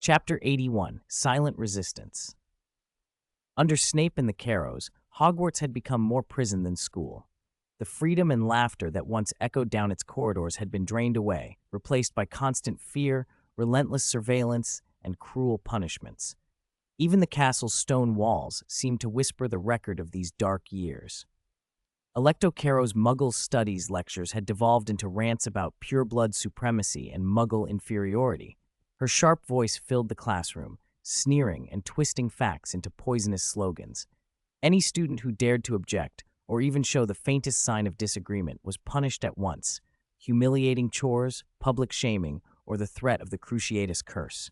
Chapter 81, Silent Resistance. Under Snape and the Carrows, Hogwarts had become more prison than school. The freedom and laughter that once echoed down its corridors had been drained away, replaced by constant fear, relentless surveillance, and cruel punishments. Even the castle's stone walls seemed to whisper the record of these dark years. Electo Carrow's Muggle Studies lectures had devolved into rants about pureblood supremacy and Muggle inferiority. Her sharp voice filled the classroom, sneering and twisting facts into poisonous slogans. Any student who dared to object, or even show the faintest sign of disagreement, was punished at once, humiliating chores, public shaming, or the threat of the Cruciatus Curse.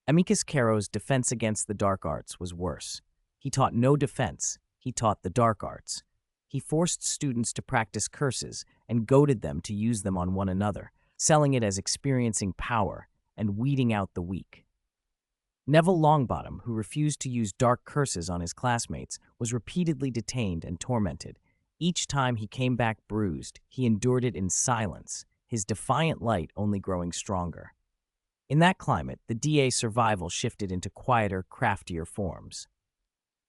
Amicus Carrow's defense against the dark arts was worse. He taught no defense, he taught the dark arts. He forced students to practice curses and goaded them to use them on one another, selling it as experiencing power and weeding out the weak. Neville Longbottom, who refused to use dark curses on his classmates, was repeatedly detained and tormented. Each time he came back bruised, he endured it in silence, his defiant light only growing stronger. In that climate, the DA's survival shifted into quieter, craftier forms.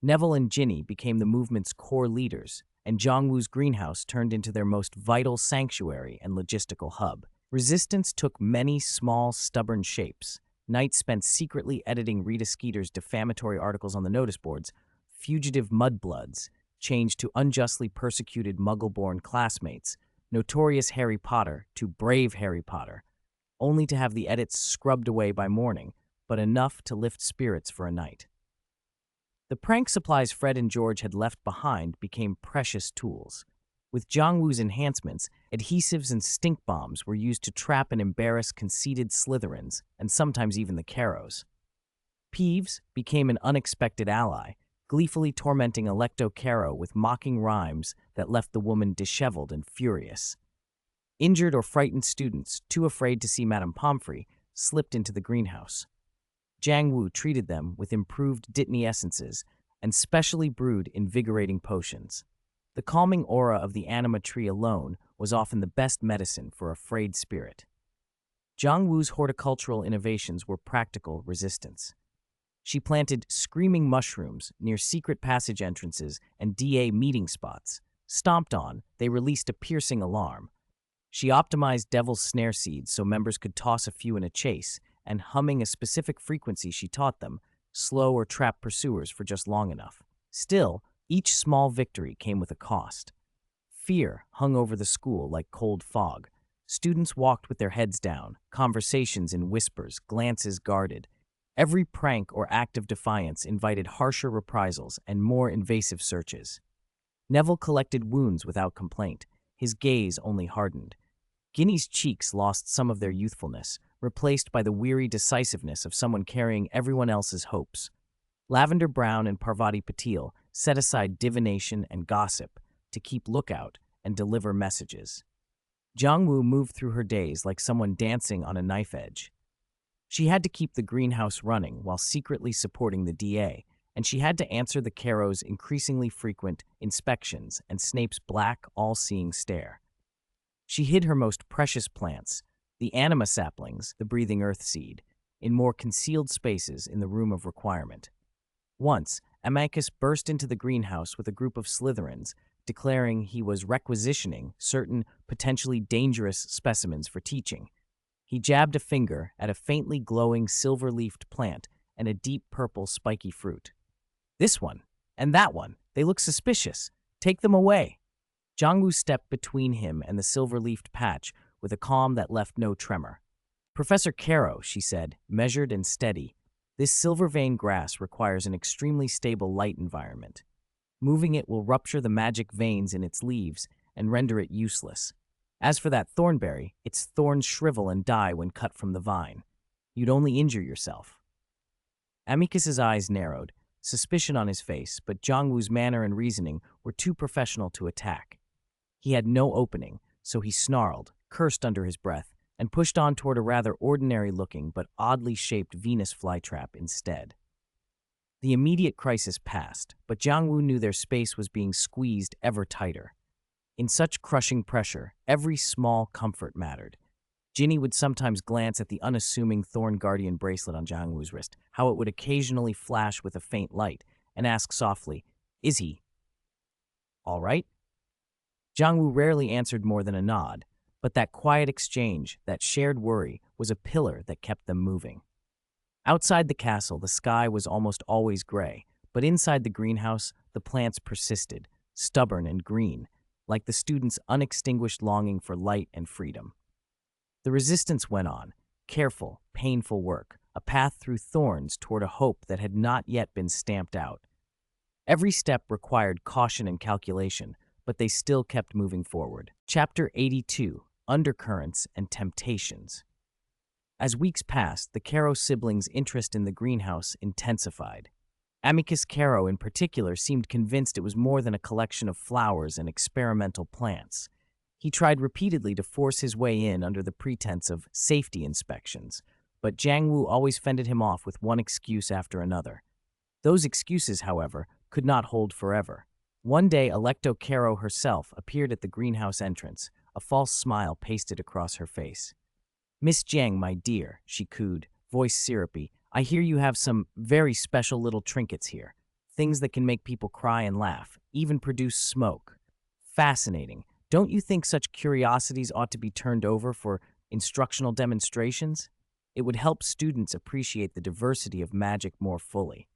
Neville and Ginny became the movement's core leaders, and Jongwoo's greenhouse turned into their most vital sanctuary and logistical hub. Resistance took many small, stubborn shapes. Nights spent secretly editing Rita Skeeter's defamatory articles on the notice boards, fugitive mudbloods changed to unjustly persecuted Muggle-born classmates, notorious Harry Potter to brave Harry Potter, only to have the edits scrubbed away by morning, but enough to lift spirits for a night. The prank supplies Fred and George had left behind became precious tools. With Jongwoo's enhancements, adhesives and stink bombs were used to trap and embarrass conceited Slytherins, and sometimes even the Carrows. Peeves became an unexpected ally, gleefully tormenting Electo Carrow with mocking rhymes that left the woman disheveled and furious. Injured or frightened students, too afraid to see Madame Pomfrey, slipped into the greenhouse. Jongwoo treated them with improved Dittany essences and specially brewed invigorating potions. The calming aura of the anima tree alone was often the best medicine for a frayed spirit. Jongwoo's horticultural innovations were practical resistance. She planted screaming mushrooms near secret passage entrances and DA meeting spots. Stomped on, they released a piercing alarm. She optimized devil's snare seeds so members could toss a few in a chase, and humming a specific frequency she taught them, slow or trap pursuers for just long enough. Still, each small victory came with a cost. Fear hung over the school like cold fog. Students walked with their heads down, conversations in whispers, glances guarded. Every prank or act of defiance invited harsher reprisals and more invasive searches. Neville collected wounds without complaint. His gaze only hardened. Ginny's cheeks lost some of their youthfulness, replaced by the weary decisiveness of someone carrying everyone else's hopes. Lavender Brown and Parvati Patil set aside divination and gossip to keep lookout and deliver messages. Jongwoo moved through her days like someone dancing on a knife edge. She had to keep the greenhouse running while secretly supporting the DA, and she had to answer the Carrows' increasingly frequent inspections and Snape's black, all-seeing stare. She hid her most precious plants, the anima saplings, the breathing earth seed, in more concealed spaces in the room of requirement. Once, Amicus burst into the greenhouse with a group of Slytherins, declaring he was requisitioning certain potentially dangerous specimens for teaching. He jabbed a finger at a faintly glowing silver-leafed plant and a deep purple spiky fruit. "This one, and that one, they look suspicious. Take them away." Jongwoo stepped between him and the silver-leafed patch with a calm that left no tremor. "Professor Carrow," she said, measured and steady, "this silver-veined grass requires an extremely stable light environment. Moving it will rupture the magic veins in its leaves and render it useless. As for that thornberry, its thorns shrivel and die when cut from the vine. You'd only injure yourself." Amicus's eyes narrowed, suspicion on his face, but Jongwoo's manner and reasoning were too professional to attack. He had no opening, so he snarled, cursed under his breath, and pushed on toward a rather ordinary-looking but oddly shaped Venus flytrap instead. The immediate crisis passed, but Jongwoo knew their space was being squeezed ever tighter. In such crushing pressure, every small comfort mattered. Ginny would sometimes glance at the unassuming Thorn Guardian bracelet on Jiang Wu's wrist, how it would occasionally flash with a faint light, and ask softly, "Is he all right?" Jiang Wu rarely answered more than a nod, but that quiet exchange, that shared worry, was a pillar that kept them moving. Outside the castle, the sky was almost always gray, but inside the greenhouse, the plants persisted, stubborn and green, like the students' unextinguished longing for light and freedom. The resistance went on, careful, painful work, a path through thorns toward a hope that had not yet been stamped out. Every step required caution and calculation, but they still kept moving forward. Chapter 82, Undercurrents and Temptations. As weeks passed, the Caro siblings' interest in the greenhouse intensified. Amicus Caro, in particular, seemed convinced it was more than a collection of flowers and experimental plants. He tried repeatedly to force his way in under the pretense of safety inspections, but Jiang Wu always fended him off with one excuse after another. Those excuses, however, could not hold forever. One day, Electo Caro herself appeared at the greenhouse entrance, a false smile pasted across her face. "Miss Jiang, my dear," she cooed, voice syrupy, "I hear you have some very special little trinkets here. Things that can make people cry and laugh, even produce smoke. Fascinating. Don't you think such curiosities ought to be turned over for instructional demonstrations? It would help students appreciate the diversity of magic more fully."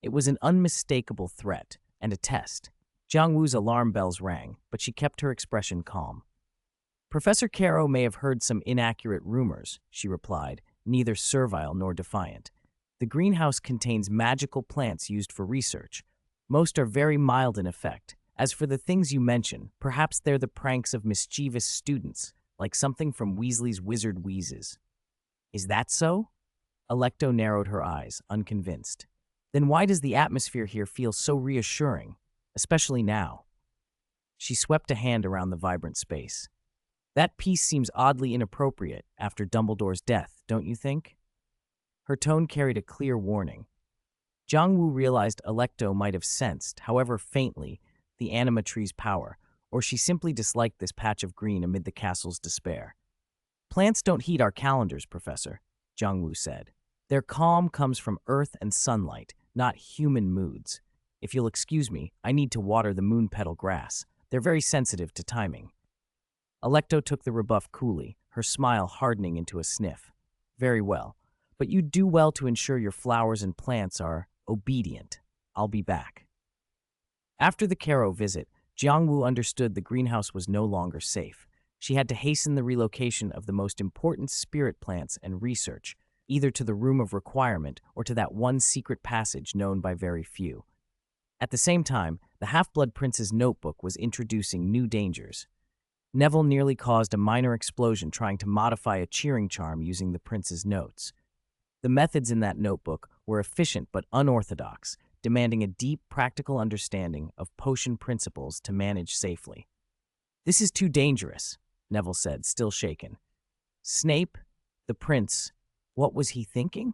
It was an unmistakable threat and a test. Jiang Wu's alarm bells rang, but she kept her expression calm. "Professor Caro may have heard some inaccurate rumors," she replied, neither servile nor defiant. "The greenhouse contains magical plants used for research. Most are very mild in effect. As for the things you mention, perhaps they're the pranks of mischievous students, like something from Weasley's Wizard Wheezes." "Is that so?" Electo narrowed her eyes, unconvinced. "Then why does the atmosphere here feel so reassuring, especially now?" She swept a hand around the vibrant space. "That piece seems oddly inappropriate after Dumbledore's death, don't you think?" Her tone carried a clear warning. Jiang Wu realized Electo might have sensed, however faintly, the animatree's power, or she simply disliked this patch of green amid the castle's despair. "Plants don't heat our calendars, Professor," Jiang Wu said. "Their calm comes from earth and sunlight, not human moods. If you'll excuse me, I need to water the moon petal grass. They're very sensitive to timing." Electo took the rebuff coolly, her smile hardening into a sniff. "Very well, but you do well to ensure your flowers and plants are obedient. I'll be back." After the Caro visit, Jiang Wu understood the greenhouse was no longer safe. She had to hasten the relocation of the most important spirit plants and research, either to the room of requirement or to that one secret passage known by very few. At the same time, the Half-Blood Prince's notebook was introducing new dangers. Neville nearly caused a minor explosion trying to modify a cheering charm using the prince's notes. The methods in that notebook were efficient but unorthodox, demanding a deep, practical understanding of potion principles to manage safely. "This is too dangerous," Neville said, still shaken. "Snape, the prince, what was he thinking?"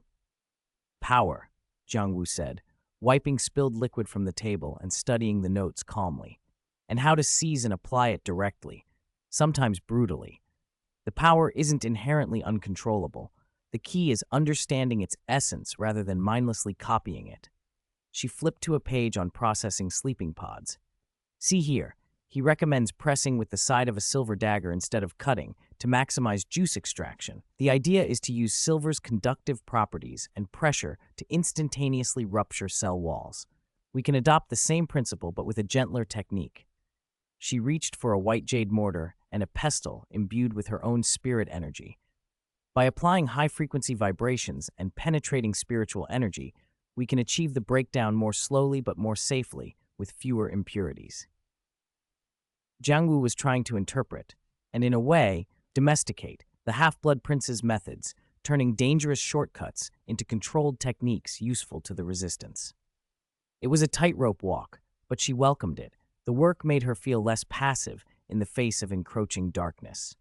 "Power," Jiang Wu said, wiping spilled liquid from the table and studying the notes calmly. "And how to seize and apply it directly, sometimes brutally. The power isn't inherently uncontrollable. The key is understanding its essence rather than mindlessly copying it." She flipped to a page on processing sleeping pods. "See here, he recommends pressing with the side of a silver dagger instead of cutting to maximize juice extraction. The idea is to use silver's conductive properties and pressure to instantaneously rupture cell walls. We can adopt the same principle but with a gentler technique." She reached for a white jade mortar and a pestle imbued with her own spirit energy. "By applying high-frequency vibrations and penetrating spiritual energy, we can achieve the breakdown more slowly but more safely, with fewer impurities." Jiang Wu was trying to interpret, and in a way, domesticate, the Half-Blood Prince's methods, turning dangerous shortcuts into controlled techniques useful to the resistance. It was a tightrope walk, but she welcomed it. The work made her feel less passive in the face of encroaching darkness.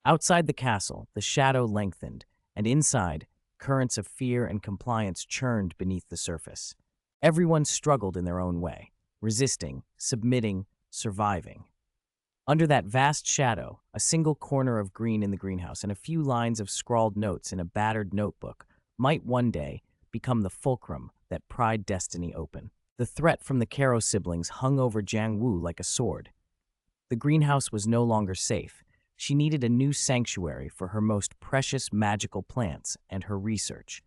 Outside the castle, the shadow lengthened, and inside, currents of fear and compliance churned beneath the surface. Everyone struggled in their own way, resisting, submitting, surviving. Under that vast shadow, a single corner of green in the greenhouse and a few lines of scrawled notes in a battered notebook might one day become the fulcrum that pried destiny open. The threat from the Caro siblings hung over Jiang Wu like a sword. The greenhouse was no longer safe. She needed a new sanctuary for her most precious magical plants and her research.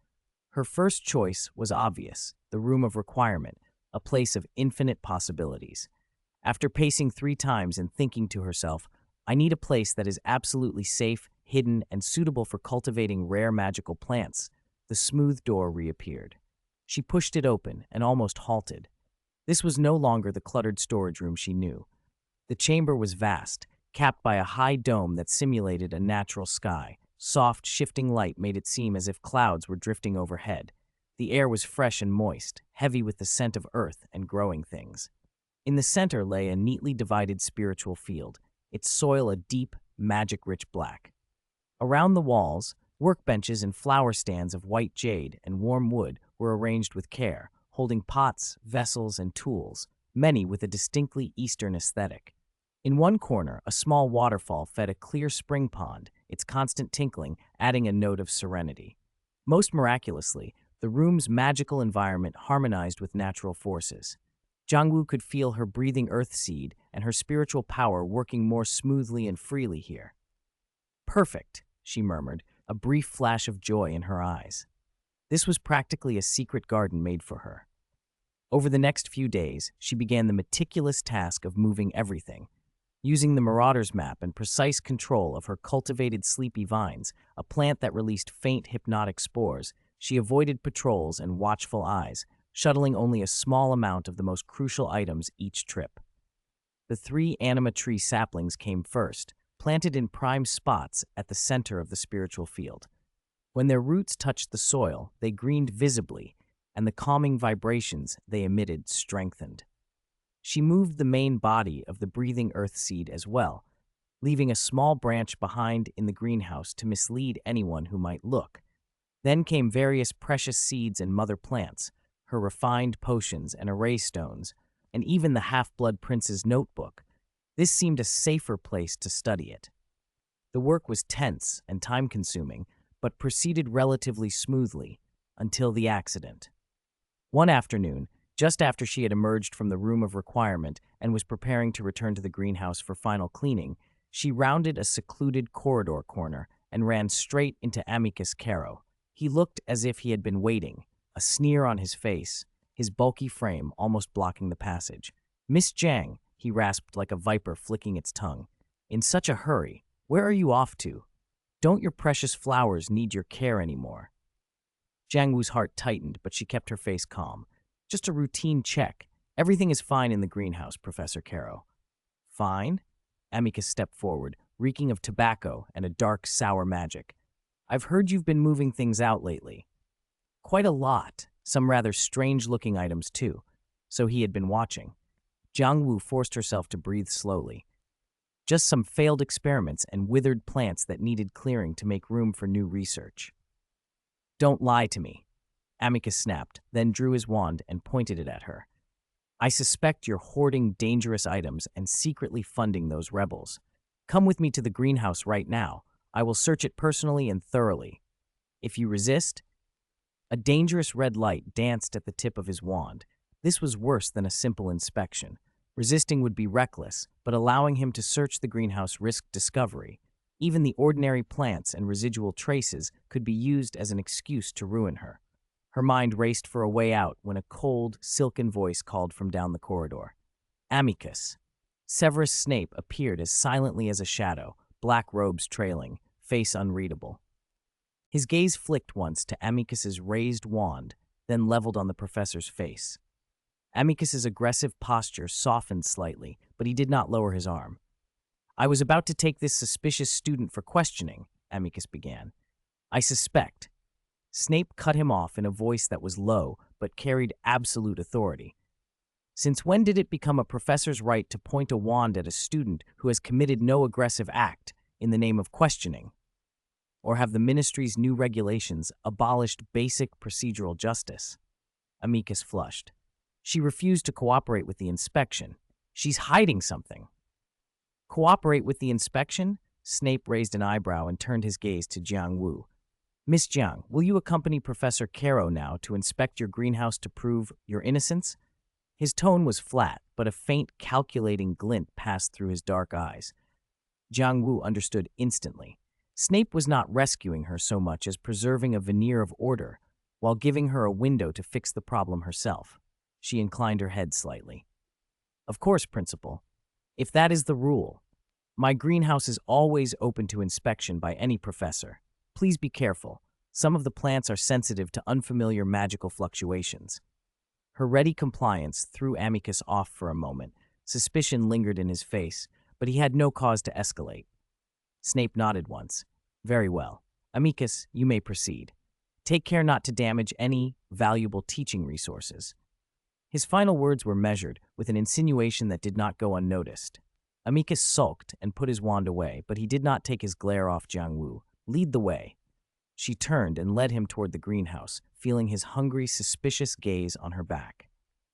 Her first choice was obvious: the room of requirement, a place of infinite possibilities. After pacing 3 times and thinking to herself, I need a place that is absolutely safe, hidden, and suitable for cultivating rare magical plants, the smooth door reappeared. She pushed it open and almost halted. This was no longer the cluttered storage room she knew. The chamber was vast, capped by a high dome that simulated a natural sky. Soft, shifting light made it seem as if clouds were drifting overhead. The air was fresh and moist, heavy with the scent of earth and growing things. In the center lay a neatly divided spiritual field, its soil a deep, magic-rich black. Around the walls, workbenches and flower stands of white jade and warm wood were arranged with care, holding pots, vessels, and tools, many with a distinctly Eastern aesthetic. In one corner, a small waterfall fed a clear spring pond, its constant tinkling adding a note of serenity. Most miraculously, the room's magical environment harmonized with natural forces. Jiangwu could feel her breathing earth seed and her spiritual power working more smoothly and freely here. Perfect, she murmured, a brief flash of joy in her eyes. This was practically a secret garden made for her. Over the next few days, she began the meticulous task of moving everything. Using the marauder's map and precise control of her cultivated sleepy vines, a plant that released faint hypnotic spores, she avoided patrols and watchful eyes, shuttling only a small amount of the most crucial items each trip. The 3 anima tree saplings came first, planted in prime spots at the center of the spiritual field. When their roots touched the soil, they greened visibly, and the calming vibrations they emitted strengthened. She moved the main body of the breathing earth seed as well, leaving a small branch behind in the greenhouse to mislead anyone who might look. Then came various precious seeds and mother plants, her refined potions and array stones, and even the Half-Blood Prince's notebook. This seemed a safer place to study it. The work was tense and time-consuming, but proceeded relatively smoothly until the accident. One afternoon, just after she had emerged from the room of requirement and was preparing to return to the greenhouse for final cleaning, she rounded a secluded corridor corner and ran straight into Amicus Caro. He looked as if he had been waiting, a sneer on his face, his bulky frame almost blocking the passage. "Miss Jiang," he rasped like a viper flicking its tongue. "In such a hurry, where are you off to? Don't your precious flowers need your care anymore?" Jiang Wu's heart tightened, but she kept her face calm. "Just a routine check. Everything is fine in the greenhouse, Professor Caro." "Fine?" Amicus stepped forward, reeking of tobacco and a dark, sour magic. "I've heard you've been moving things out lately." "Quite a lot. Some rather strange-looking items, too." So he had been watching. Jiang Wu forced herself to breathe slowly. "Just some failed experiments and withered plants that needed clearing to make room for new research." "Don't lie to me," Amicus snapped, then drew his wand and pointed it at her. "I suspect you're hoarding dangerous items and secretly funding those rebels. Come with me to the greenhouse right now. I will search it personally and thoroughly. If you resist—" A dangerous red light danced at the tip of his wand. This was worse than a simple inspection. Resisting would be reckless, but allowing him to search the greenhouse risked discovery. Even the ordinary plants and residual traces could be used as an excuse to ruin her. Her mind raced for a way out when a cold, silken voice called from down the corridor. "Amicus." Severus Snape appeared as silently as a shadow, black robes trailing, face unreadable. His gaze flicked once to Amicus's raised wand, then leveled on the professor's face. Amicus's aggressive posture softened slightly, but he did not lower his arm. "I was about to take this suspicious student for questioning," Amicus began. "I suspect." Snape cut him off in a voice that was low, but carried absolute authority. "Since when did it become a professor's right to point a wand at a student who has committed no aggressive act in the name of questioning? Or have the ministry's new regulations abolished basic procedural justice?" Amicus flushed. She refused to cooperate with the inspection. "She's hiding something." Cooperate with the inspection? Snape raised an eyebrow and turned his gaze to Jiang Wu. Miss Jiang, will you accompany Professor Caro now to inspect your greenhouse to prove your innocence? His tone was flat, but a faint, calculating glint passed through his dark eyes. Jiang Wu understood instantly. Snape was not rescuing her so much as preserving a veneer of order, while giving her a window to fix the problem herself. She inclined her head slightly. Of course, Principal. If that is the rule, my greenhouse is always open to inspection by any professor. Please be careful. Some of the plants are sensitive to unfamiliar magical fluctuations. Her ready compliance threw Amicus off for a moment. Suspicion lingered in his face, but he had no cause to escalate. Snape nodded once. Very well. Amicus, you may proceed. Take care not to damage any valuable teaching resources. His final words were measured, with an insinuation that did not go unnoticed. Amicus sulked and put his wand away, but he did not take his glare off Jiang Wu. Lead the way. She turned and led him toward the greenhouse, feeling his hungry, suspicious gaze on her back.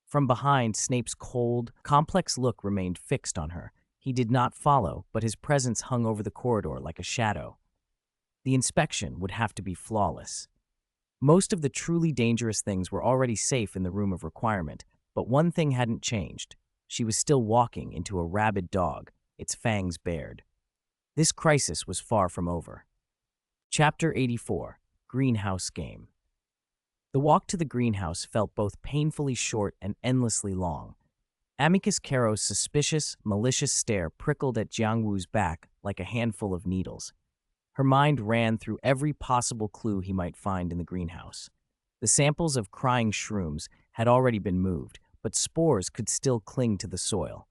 From behind, Snape's cold, complex look remained fixed on her. He did not follow, but his presence hung over the corridor like a shadow. The inspection would have to be flawless. Most of the truly dangerous things were already safe in the room of requirement, but one thing hadn't changed. She was still walking into a rabid dog, its fangs bared. This crisis was far from over. Chapter 84, Greenhouse Game. The walk to the greenhouse felt both painfully short and endlessly long. Amicus Caro's suspicious, malicious stare prickled at Jiang Wu's back like a handful of needles. Her mind ran through every possible clue he might find in the greenhouse. The samples of crying shrooms had already been moved, but spores could still cling to the soil.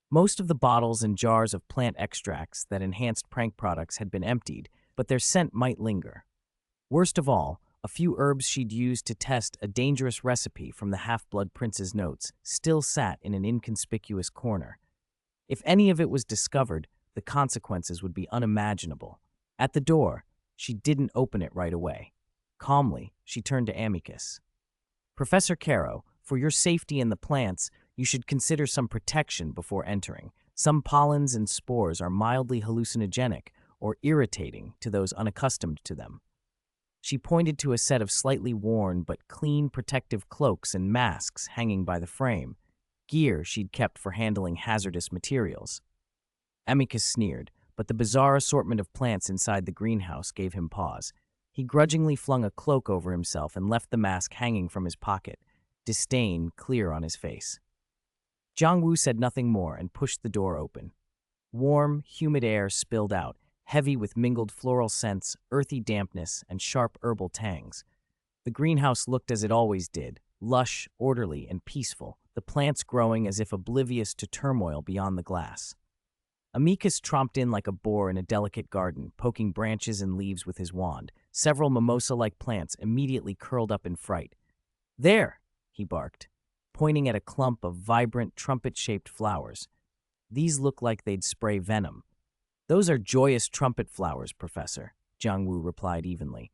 Most of the bottles and jars of plant extracts that enhanced prank products had been emptied, but their scent might linger. Worst of all, a few herbs she'd used to test a dangerous recipe from the Half-Blood Prince's notes still sat in an inconspicuous corner. If any of it was discovered, the consequences would be unimaginable. At the door, she didn't open it right away. Calmly, she turned to Amicus. Professor Caro, for your safety and the plants, you should consider some protection before entering. Some pollens and spores are mildly hallucinogenic or irritating to those unaccustomed to them. She pointed to a set of slightly worn but clean protective cloaks and masks hanging by the frame, gear she'd kept for handling hazardous materials. Amicus sneered, but the bizarre assortment of plants inside the greenhouse gave him pause. He grudgingly flung a cloak over himself and left the mask hanging from his pocket, disdain clear on his face. Jiang Wu said nothing more and pushed the door open. Warm, humid air spilled out, heavy with mingled floral scents, earthy dampness, and sharp herbal tangs. The greenhouse looked as it always did, lush, orderly, and peaceful, the plants growing as if oblivious to turmoil beyond the glass. Amicus tromped in like a boar in a delicate garden, poking branches and leaves with his wand. Several mimosa-like plants immediately curled up in fright. "There!" he barked, pointing at a clump of vibrant, trumpet-shaped flowers. "These look like they'd spray venom." "Those are joyous trumpet flowers, Professor," Jiang Wu replied evenly.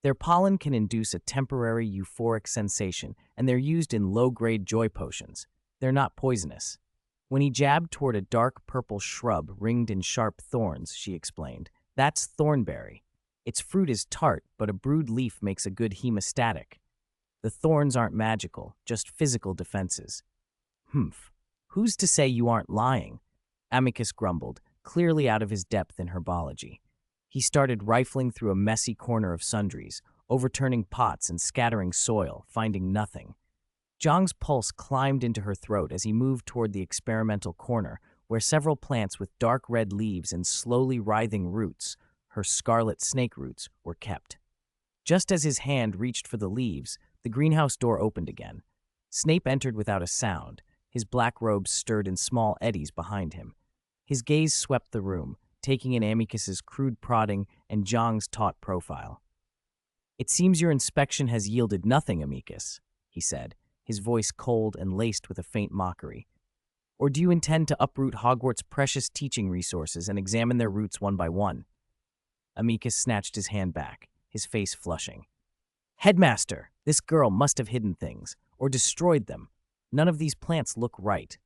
"Their pollen can induce a temporary euphoric sensation, and they're used in low-grade joy potions. They're not poisonous." When he jabbed toward a dark purple shrub ringed in sharp thorns, she explained, "That's thornberry. Its fruit is tart, but a brewed leaf makes a good hemostatic. The thorns aren't magical, just physical defenses." "Humph. Who's to say you aren't lying?" Amicus grumbled, clearly out of his depth in herbology. He started rifling through a messy corner of sundries, overturning pots and scattering soil, finding nothing. Zhang's pulse climbed into her throat as he moved toward the experimental corner, where several plants with dark red leaves and slowly writhing roots, her scarlet snake roots, were kept. Just as his hand reached for the leaves, the greenhouse door opened again. Snape entered without a sound, his black robes stirred in small eddies behind him. His gaze swept the room, taking in Amicus's crude prodding and Zhang's taut profile. "It seems your inspection has yielded nothing, Amicus," he said, his voice cold and laced with a faint mockery. "Or do you intend to uproot Hogwarts' precious teaching resources and examine their roots one by one?" Amicus snatched his hand back, his face flushing. "Headmaster, this girl must have hidden things, or destroyed them. None of these plants look right."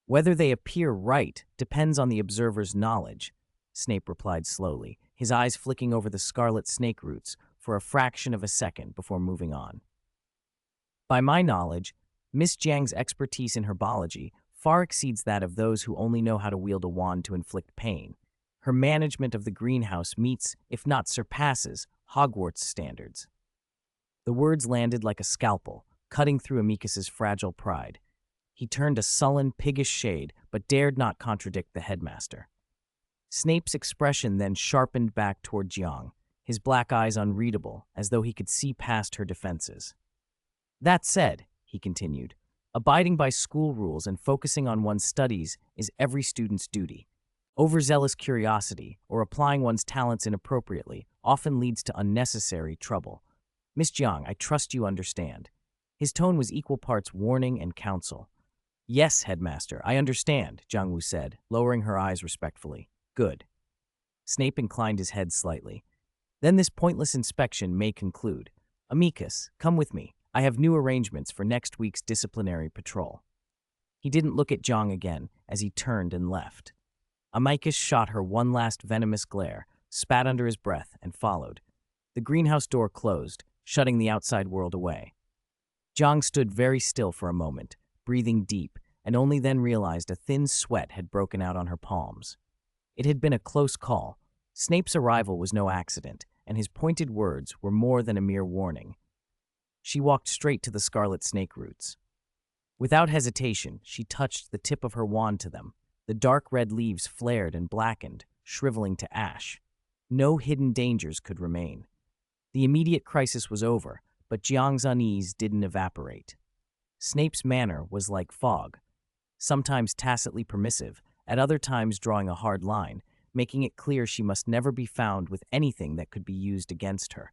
Whether they appear right depends on the observer's knowledge, Snape replied slowly, his eyes flicking over the scarlet snake roots for a fraction of a second before moving on. By my knowledge, Miss Jiang's expertise in herbology far exceeds that of those who only know how to wield a wand to inflict pain. Her management of the greenhouse meets, if not surpasses, Hogwarts standards. The words landed like a scalpel, cutting through Amicus's fragile pride. He turned a sullen, piggish shade, but dared not contradict the headmaster. Snape's expression then sharpened back toward Jiang, his black eyes unreadable, as though he could see past her defenses. That said, he continued, abiding by school rules and focusing on one's studies is every student's duty. Overzealous curiosity, or applying one's talents inappropriately, often leads to unnecessary trouble. Miss Jiang, I trust you understand. His tone was equal parts warning and counsel. Yes, headmaster, I understand, Jiang Wu said, lowering her eyes respectfully. Good. Snape inclined his head slightly. Then this pointless inspection may conclude. Amicus, come with me. I have new arrangements for next week's disciplinary patrol. He didn't look at Jiang again as he turned and left. Amicus shot her one last venomous glare, spat under his breath, and followed. The greenhouse door closed, shutting the outside world away. Jiang stood very still for a moment, breathing deep, and only then realized a thin sweat had broken out on her palms. It had been a close call. Snape's arrival was no accident, and his pointed words were more than a mere warning. She walked straight to the scarlet snake roots. Without hesitation, she touched the tip of her wand to them. The dark red leaves flared and blackened, shriveling to ash. No hidden dangers could remain. The immediate crisis was over, but Jiang's unease didn't evaporate. Snape's manner was like fog, sometimes tacitly permissive, at other times drawing a hard line, making it clear she must never be found with anything that could be used against her.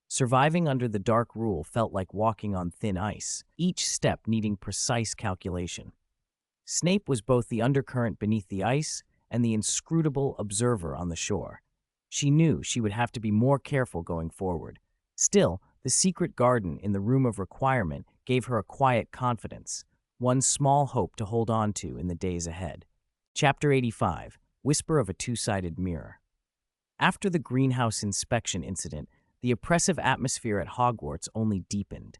Surviving under the dark rule felt like walking on thin ice, each step needing precise calculation. Snape was both the undercurrent beneath the ice and the inscrutable observer on the shore. She knew she would have to be more careful going forward. Still, the secret garden in the Room of Requirement gave her a quiet confidence, one small hope to hold on to in the days ahead. Chapter 85, Whisper of a Two-Sided Mirror. After the greenhouse inspection incident, the oppressive atmosphere at Hogwarts only deepened.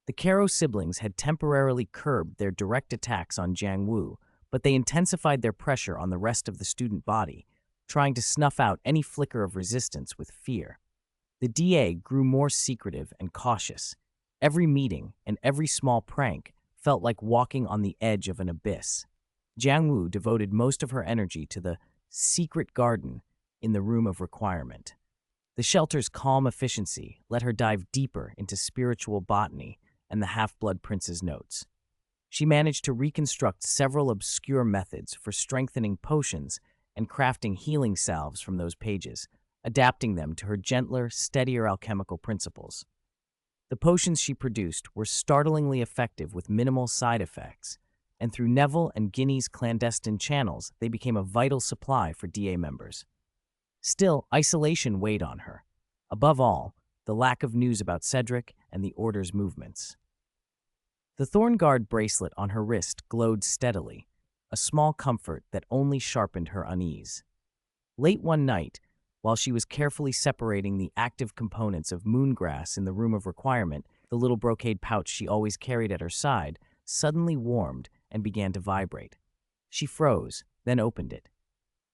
The Caro siblings had temporarily curbed their direct attacks on Jiang Wu, but they intensified their pressure on the rest of the student body, trying to snuff out any flicker of resistance with fear. The DA grew more secretive and cautious. Every meeting and every small prank felt like walking on the edge of an abyss. Jiang Wu devoted most of her energy to the secret garden in the Room of Requirement. The shelter's calm efficiency let her dive deeper into spiritual botany and the Half-Blood Prince's notes. She managed to reconstruct several obscure methods for strengthening potions and crafting healing salves from those pages, adapting them to her gentler, steadier alchemical principles. The potions she produced were startlingly effective with minimal side effects, and through Neville and Guinea's clandestine channels, they became a vital supply for DA members. Still, isolation weighed on her. Above all, the lack of news about Cedric and the Order's movements. The Thornguard bracelet on her wrist glowed steadily, a small comfort that only sharpened her unease. Late one night, while she was carefully separating the active components of moongrass in the Room of Requirement, the little brocade pouch she always carried at her side suddenly warmed and began to vibrate. She froze, then opened it.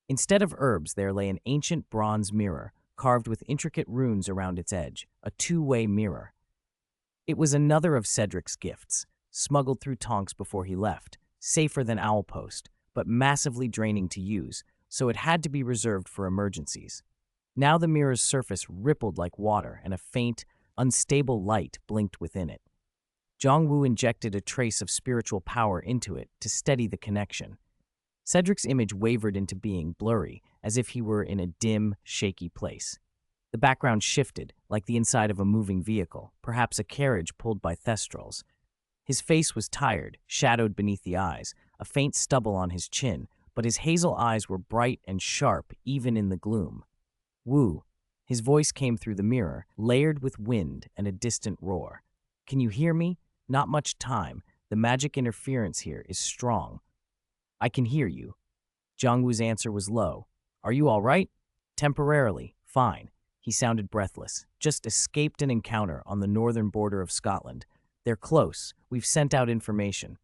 Instead of herbs, there lay an ancient bronze mirror, carved with intricate runes around its edge, a two-way mirror. It was another of Cedric's gifts, smuggled through Tonks before he left, safer than Owlpost, but massively draining to use, so it had to be reserved for emergencies. Now the mirror's surface rippled like water, and a faint, unstable light blinked within it. Jiang Wu injected a trace of spiritual power into it to steady the connection. Cedric's image wavered into being, blurry, as if he were in a dim, shaky place. The background shifted, like the inside of a moving vehicle, perhaps a carriage pulled by thestrals. His face was tired, shadowed beneath the eyes, a faint stubble on his chin, but his hazel eyes were bright and sharp even in the gloom. Wu. His voice came through the mirror, layered with wind and a distant roar. Can you hear me? Not much time. The magic interference here is strong. I can hear you. Jiangwu's answer was low. Are you all right? Temporarily, fine. He sounded breathless. Just escaped an encounter on the northern border of Scotland. They're close. We've sent out information.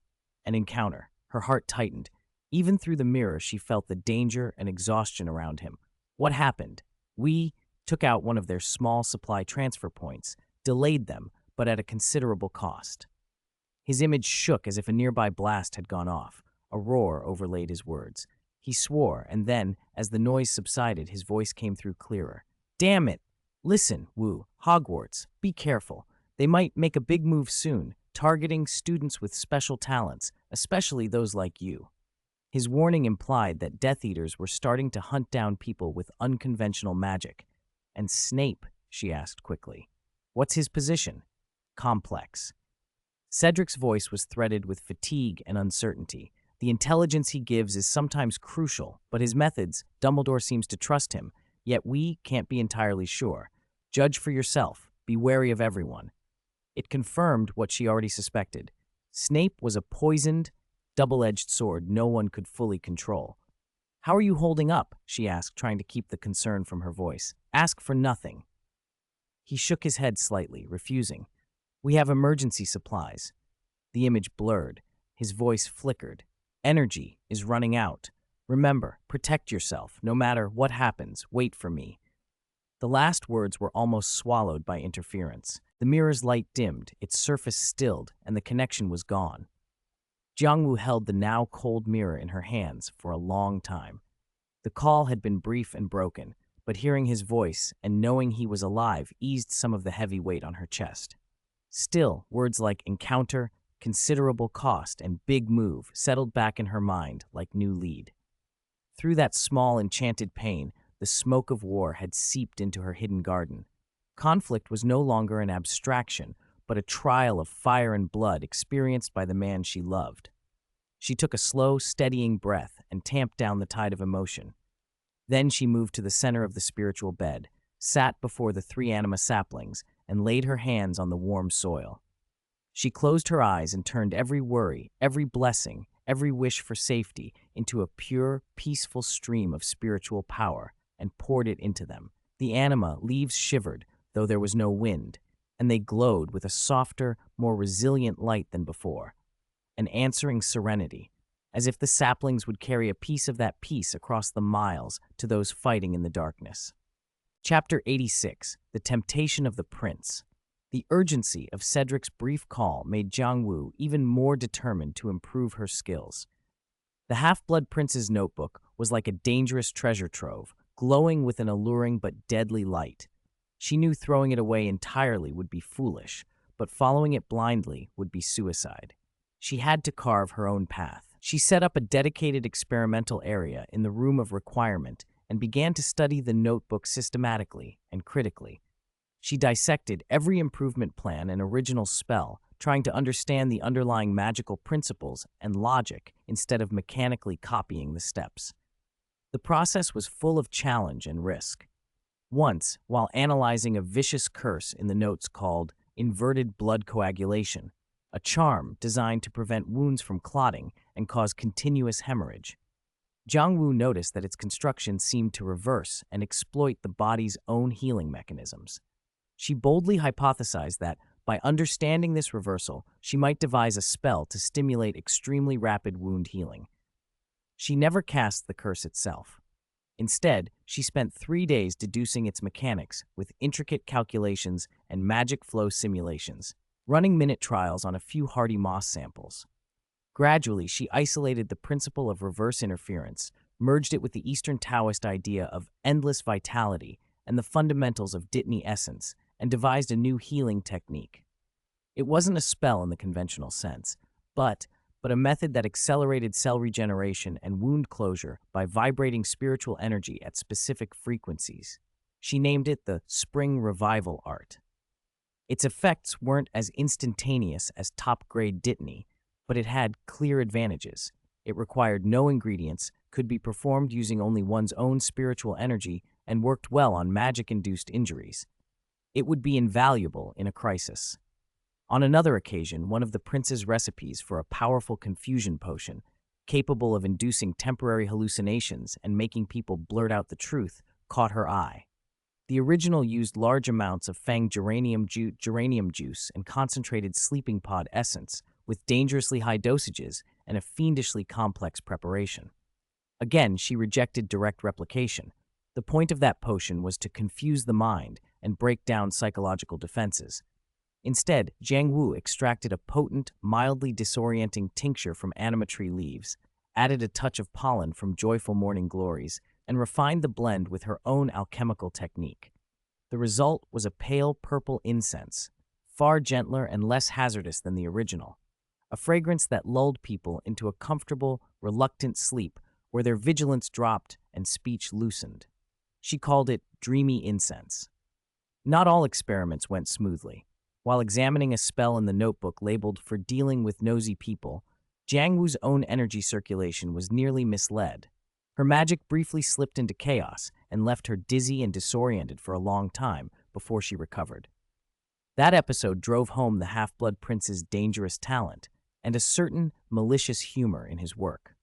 An encounter. Her heart tightened. Even through the mirror, she felt the danger and exhaustion around him. What happened? We took out one of their small supply transfer points, delayed them, but at a considerable cost. His image shook as if a nearby blast had gone off. A roar overlaid his words. He swore, and then, as the noise subsided, his voice came through clearer. Damn it! Listen, Wu, Hogwarts, be careful. They might make a big move soon, targeting students with special talents, especially those like you. His warning implied that Death Eaters were starting to hunt down people with unconventional magic. And Snape, she asked quickly. What's his position? Complex. Cedric's voice was threaded with fatigue and uncertainty. The intelligence he gives is sometimes crucial, but his methods, Dumbledore seems to trust him, yet we can't be entirely sure. Judge for yourself. Be wary of everyone. It confirmed what she already suspected. Snape was a poisoned, double-edged sword no one could fully control. How are you holding up? She asked, trying to keep the concern from her voice. Ask for nothing. He shook his head slightly, refusing. We have emergency supplies. The image blurred. His voice flickered. Energy is running out. Remember, protect yourself. No matter what happens, wait for me. The last words were almost swallowed by interference. The mirror's light dimmed, its surface stilled, and the connection was gone. Jiangwu held the now cold mirror in her hands for a long time. The call had been brief and broken, but hearing his voice and knowing he was alive eased some of the heavy weight on her chest. Still, words like encounter, considerable cost, and big move settled back in her mind like new lead. Through that small enchanted pane, the smoke of war had seeped into her hidden garden. Conflict was no longer an abstraction, but a trial of fire and blood experienced by the man she loved. She took a slow, steadying breath and tamped down the tide of emotion. Then she moved to the center of the spiritual bed, sat before the 3 anima saplings, and laid her hands on the warm soil. She closed her eyes and turned every worry, every blessing, every wish for safety into a pure, peaceful stream of spiritual power and poured it into them. The anima leaves shivered, though there was no wind, and they glowed with a softer, more resilient light than before. An answering serenity, as if the saplings would carry a piece of that peace across the miles to those fighting in the darkness. Chapter 86, The Temptation of the Prince. The urgency of Cedric's brief call made Jiangwu even more determined to improve her skills. The half-blood prince's notebook was like a dangerous treasure trove, glowing with an alluring but deadly light. She knew throwing it away entirely would be foolish, but following it blindly would be suicide. She had to carve her own path. She set up a dedicated experimental area in the room of requirement and began to study the notebook systematically and critically. She dissected every improvement plan and original spell, trying to understand the underlying magical principles and logic instead of mechanically copying the steps. The process was full of challenge and risk. Once, while analyzing a vicious curse in the notes called inverted blood coagulation, a charm designed to prevent wounds from clotting and cause continuous hemorrhage, Jiangwu noticed that its construction seemed to reverse and exploit the body's own healing mechanisms. She boldly hypothesized that, by understanding this reversal, she might devise a spell to stimulate extremely rapid wound healing. She never cast the curse itself. Instead, she spent 3 days deducing its mechanics with intricate calculations and magic flow simulations, running minute trials on a few hardy moss samples. Gradually, she isolated the principle of reverse interference, merged it with the Eastern Taoist idea of endless vitality and the fundamentals of Dittany essence, and devised a new healing technique. It wasn't a spell in the conventional sense, but a method that accelerated cell regeneration and wound closure by vibrating spiritual energy at specific frequencies. She named it the Spring Revival Art. Its effects weren't as instantaneous as top-grade Dittany, but it had clear advantages. It required no ingredients, could be performed using only one's own spiritual energy, and worked well on magic-induced injuries. It would be invaluable in a crisis. On another occasion, one of the prince's recipes for a powerful confusion potion capable of inducing temporary hallucinations and making people blurt out the truth, caught her eye. The original used large amounts of fang geranium juice and concentrated sleeping pod essence, with dangerously high dosages and a fiendishly complex preparation. Again, she rejected direct replication. The point of that potion was to confuse the mind and break down psychological defenses. Instead, Jiang Wu extracted a potent, mildly disorienting tincture from animatree leaves, added a touch of pollen from joyful morning glories, and refined the blend with her own alchemical technique. The result was a pale purple incense, far gentler and less hazardous than the original, a fragrance that lulled people into a comfortable, reluctant sleep where their vigilance dropped and speech loosened. She called it dreamy incense. Not all experiments went smoothly. While examining a spell in the notebook labeled for dealing with nosy people, Jiang Wu's own energy circulation was nearly misled. Her magic briefly slipped into chaos and left her dizzy and disoriented for a long time before she recovered. That episode drove home the Half-Blood Prince's dangerous talent and a certain malicious humor in his work.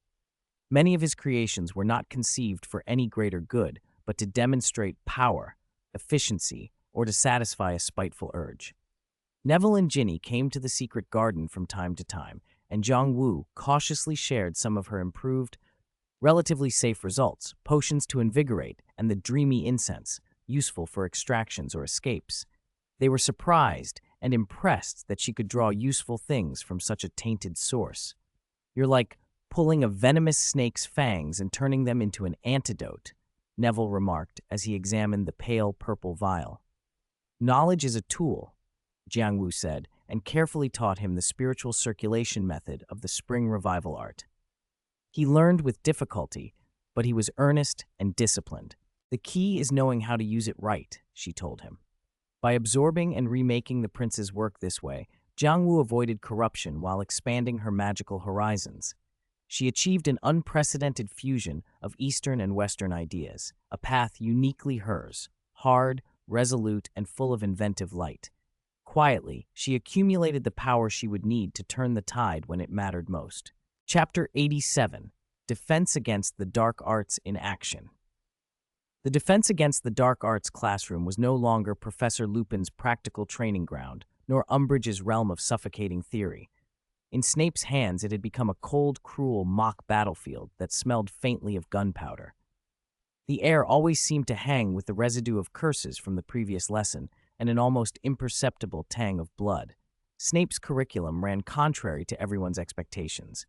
Many of his creations were not conceived for any greater good, but to demonstrate power, efficiency, or to satisfy a spiteful urge. Neville and Ginny came to the secret garden from time to time, and Jiang Wu cautiously shared some of her improved, relatively safe results, potions to invigorate, and the dreamy incense, useful for extractions or escapes. They were surprised and impressed that she could draw useful things from such a tainted source. "You're like pulling a venomous snake's fangs and turning them into an antidote," Neville remarked as he examined the pale purple vial. "Knowledge is a tool," Jiang Wu said, and carefully taught him the spiritual circulation method of the spring revival art. He learned with difficulty, but he was earnest and disciplined. "The key is knowing how to use it right," she told him. By absorbing and remaking the prince's work this way, Jiang Wu avoided corruption while expanding her magical horizons. She achieved an unprecedented fusion of Eastern and Western ideas, a path uniquely hers, hard, resolute, and full of inventive light. Quietly, she accumulated the power she would need to turn the tide when it mattered most. Chapter 87: Defense Against the Dark Arts in Action. The Defense Against the Dark Arts classroom was no longer Professor Lupin's practical training ground, nor Umbridge's realm of suffocating theory. In Snape's hands, it had become a cold, cruel mock battlefield that smelled faintly of gunpowder. The air always seemed to hang with the residue of curses from the previous lesson and an almost imperceptible tang of blood. Snape's curriculum ran contrary to everyone's expectations.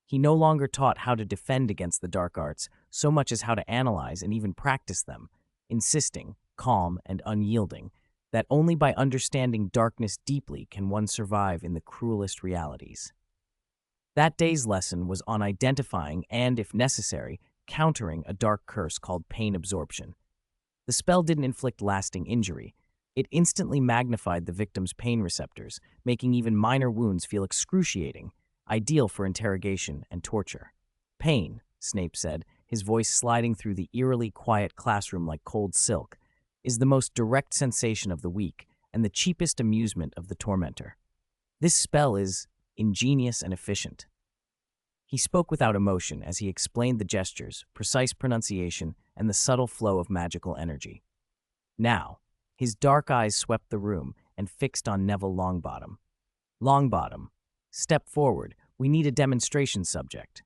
He no longer taught how to defend against the dark arts so much as how to analyze and even practice them, insisting, calm and unyielding, that only by understanding darkness deeply can one survive in the cruelest realities. That day's lesson was on identifying and, if necessary, countering a dark curse called pain absorption. The spell didn't inflict lasting injury. It instantly magnified the victim's pain receptors, making even minor wounds feel excruciating, ideal for interrogation and torture. "Pain," Snape said, his voice sliding through the eerily quiet classroom like cold silk, "is the most direct sensation of the weak and the cheapest amusement of the tormentor. This spell is ingenious and efficient." He spoke without emotion as he explained the gestures, precise pronunciation, and the subtle flow of magical energy. Now, his dark eyes swept the room and fixed on Neville Longbottom. "Longbottom, step forward. We need a demonstration subject."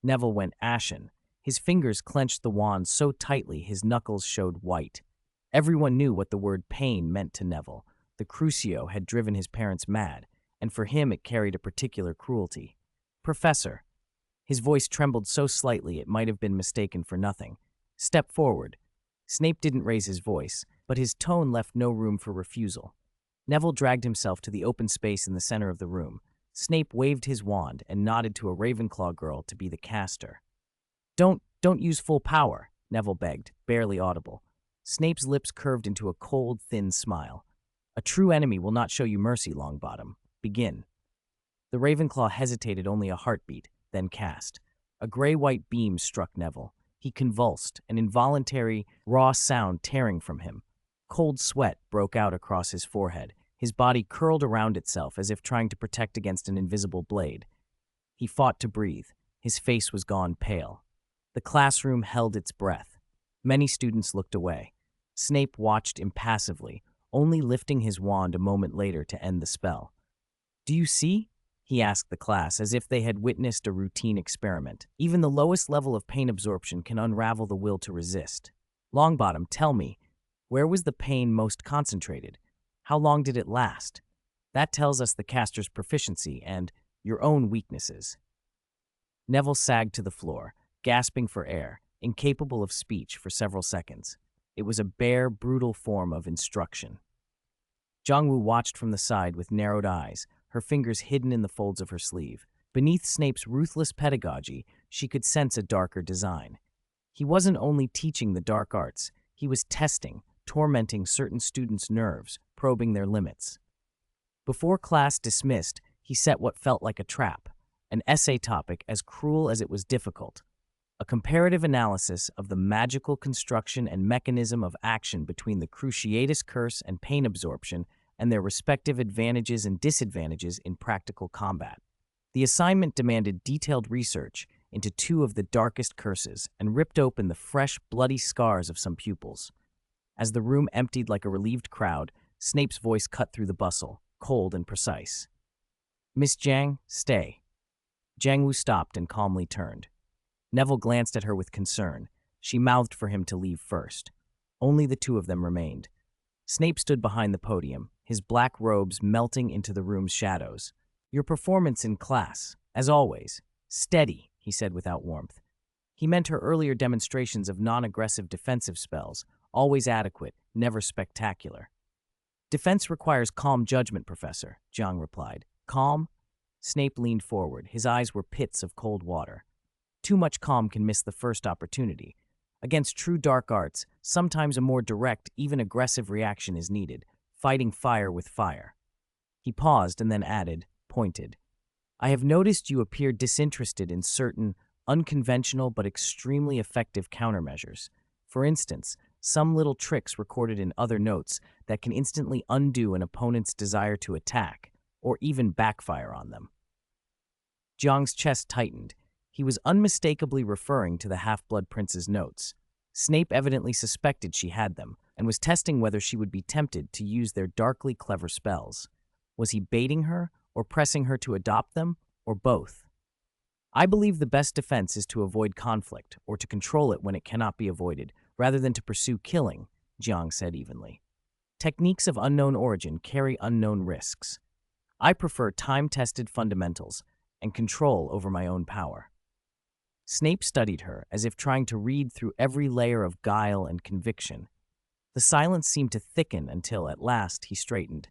Neville went ashen. His fingers clenched the wand so tightly his knuckles showed white. Everyone knew what the word pain meant to Neville. The Crucio had driven his parents mad, and for him it carried a particular cruelty. "Professor," his voice trembled so slightly it might have been mistaken for nothing. "Step forward." Snape didn't raise his voice, but his tone left no room for refusal. Neville dragged himself to the open space in the center of the room. Snape waved his wand and nodded to a Ravenclaw girl to be the caster. Don't use full power," Neville begged, barely audible. Snape's lips curved into a cold, thin smile. "A true enemy will not show you mercy, Longbottom. Begin." The Ravenclaw hesitated only a heartbeat, then cast. A gray-white beam struck Neville. He convulsed, an involuntary, raw sound tearing from him. Cold sweat broke out across his forehead. His body curled around itself as if trying to protect against an invisible blade. He fought to breathe. His face was gone pale. The classroom held its breath. Many students looked away. Snape watched impassively, only lifting his wand a moment later to end the spell. "Do you see?" he asked the class, as if they had witnessed a routine experiment. "Even the lowest level of pain absorption can unravel the will to resist. Longbottom, tell me, where was the pain most concentrated? How long did it last? That tells us the caster's proficiency and your own weaknesses." Neville sagged to the floor, gasping for air, incapable of speech for several seconds. It was a bare, brutal form of instruction. Jiangwu watched from the side with narrowed eyes, her fingers hidden in the folds of her sleeve. Beneath Snape's ruthless pedagogy, she could sense a darker design. He wasn't only teaching the dark arts, he was testing, tormenting certain students' nerves, probing their limits. Before class dismissed, he set what felt like a trap, an essay topic as cruel as it was difficult. A comparative analysis of the magical construction and mechanism of action between the Cruciatus Curse and pain absorption and their respective advantages and disadvantages in practical combat. The assignment demanded detailed research into two of the darkest curses and ripped open the fresh, bloody scars of some pupils. As the room emptied like a relieved crowd, Snape's voice cut through the bustle, cold and precise. "Miss Jiang, stay." Jiang Wu stopped and calmly turned. Neville glanced at her with concern. She mouthed for him to leave first. Only the two of them remained. Snape stood behind the podium, his black robes melting into the room's shadows. "Your performance in class, as always, steady," he said without warmth. He meant her earlier demonstrations of non-aggressive defensive spells, always adequate, never spectacular. "Defense requires calm judgment, Professor," Jiang replied. "Calm?" Snape leaned forward. His eyes were pits of cold water. "Too much calm can miss the first opportunity. Against true dark arts, sometimes a more direct, even aggressive reaction is needed, fighting fire with fire." He paused and then added, pointed, "I have noticed you appear disinterested in certain unconventional but extremely effective countermeasures. For instance, some little tricks recorded in other notes that can instantly undo an opponent's desire to attack, or even backfire on them." Jiang's chest tightened. He was unmistakably referring to the Half-Blood Prince's notes. Snape evidently suspected she had them, and was testing whether she would be tempted to use their darkly clever spells. Was he baiting her, or pressing her to adopt them, or both? "I believe the best defense is to avoid conflict, or to control it when it cannot be avoided, rather than to pursue killing," Jiang said evenly. "Techniques of unknown origin carry unknown risks. I prefer time-tested fundamentals and control over my own power." Snape studied her, as if trying to read through every layer of guile and conviction. The silence seemed to thicken until, at last, he straightened.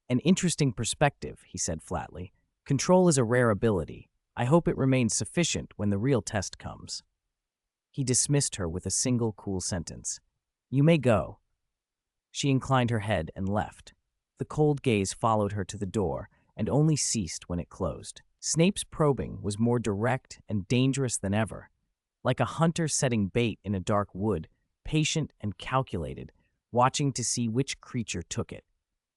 "An interesting perspective," he said flatly. "Control is a rare ability. I hope it remains sufficient when the real test comes." He dismissed her with a single cool sentence. "You may go." She inclined her head and left. The cold gaze followed her to the door and only ceased when it closed. Snape's probing was more direct and dangerous than ever. Like a hunter setting bait in a dark wood, patient and calculated, watching to see which creature took it.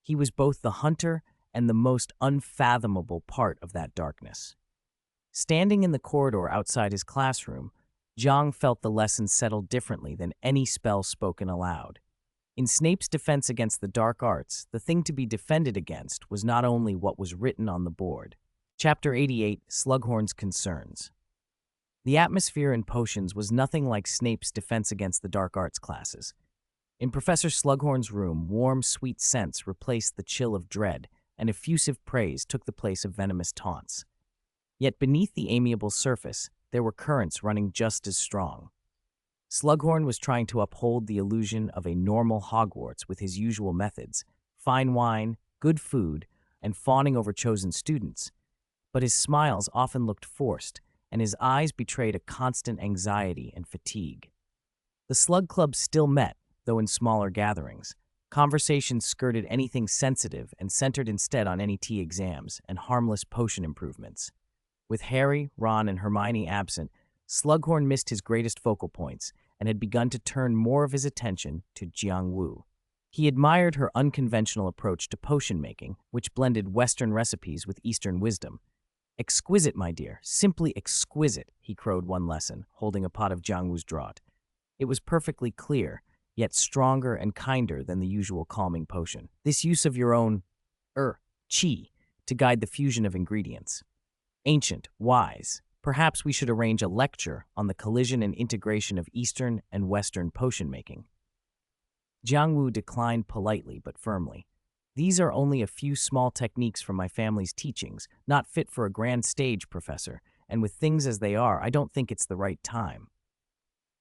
He was both the hunter and the most unfathomable part of that darkness. Standing in the corridor outside his classroom, Jiang felt the lesson settled differently than any spell spoken aloud. In Snape's defense against the dark arts, the thing to be defended against was not only what was written on the board. Chapter 88, Slughorn's Concerns. The atmosphere in Potions was nothing like Snape's defense against the dark arts classes. In Professor Slughorn's room, warm, sweet scents replaced the chill of dread, and effusive praise took the place of venomous taunts. Yet beneath the amiable surface, there were currents running just as strong. Slughorn was trying to uphold the illusion of a normal Hogwarts with his usual methods, fine wine, good food, and fawning over chosen students. But his smiles often looked forced, and his eyes betrayed a constant anxiety and fatigue. The Slug Club still met, though in smaller gatherings. Conversations skirted anything sensitive and centered instead on NET exams and harmless potion improvements. With Harry, Ron, and Hermione absent, Slughorn missed his greatest focal points and had begun to turn more of his attention to Jiang Wu. He admired her unconventional approach to potion making, which blended Western recipes with Eastern wisdom. Exquisite, my dear, simply exquisite, he crowed one lesson, holding a pot of Jiangwu's draught. It was perfectly clear, yet stronger and kinder than the usual calming potion. This use of your own, qi, to guide the fusion of ingredients. Ancient, wise. Perhaps we should arrange a lecture on the collision and integration of Eastern and Western potion making. Jiangwu declined politely but firmly. These are only a few small techniques from my family's teachings, not fit for a grand stage, Professor, and with things as they are, I don't think it's the right time.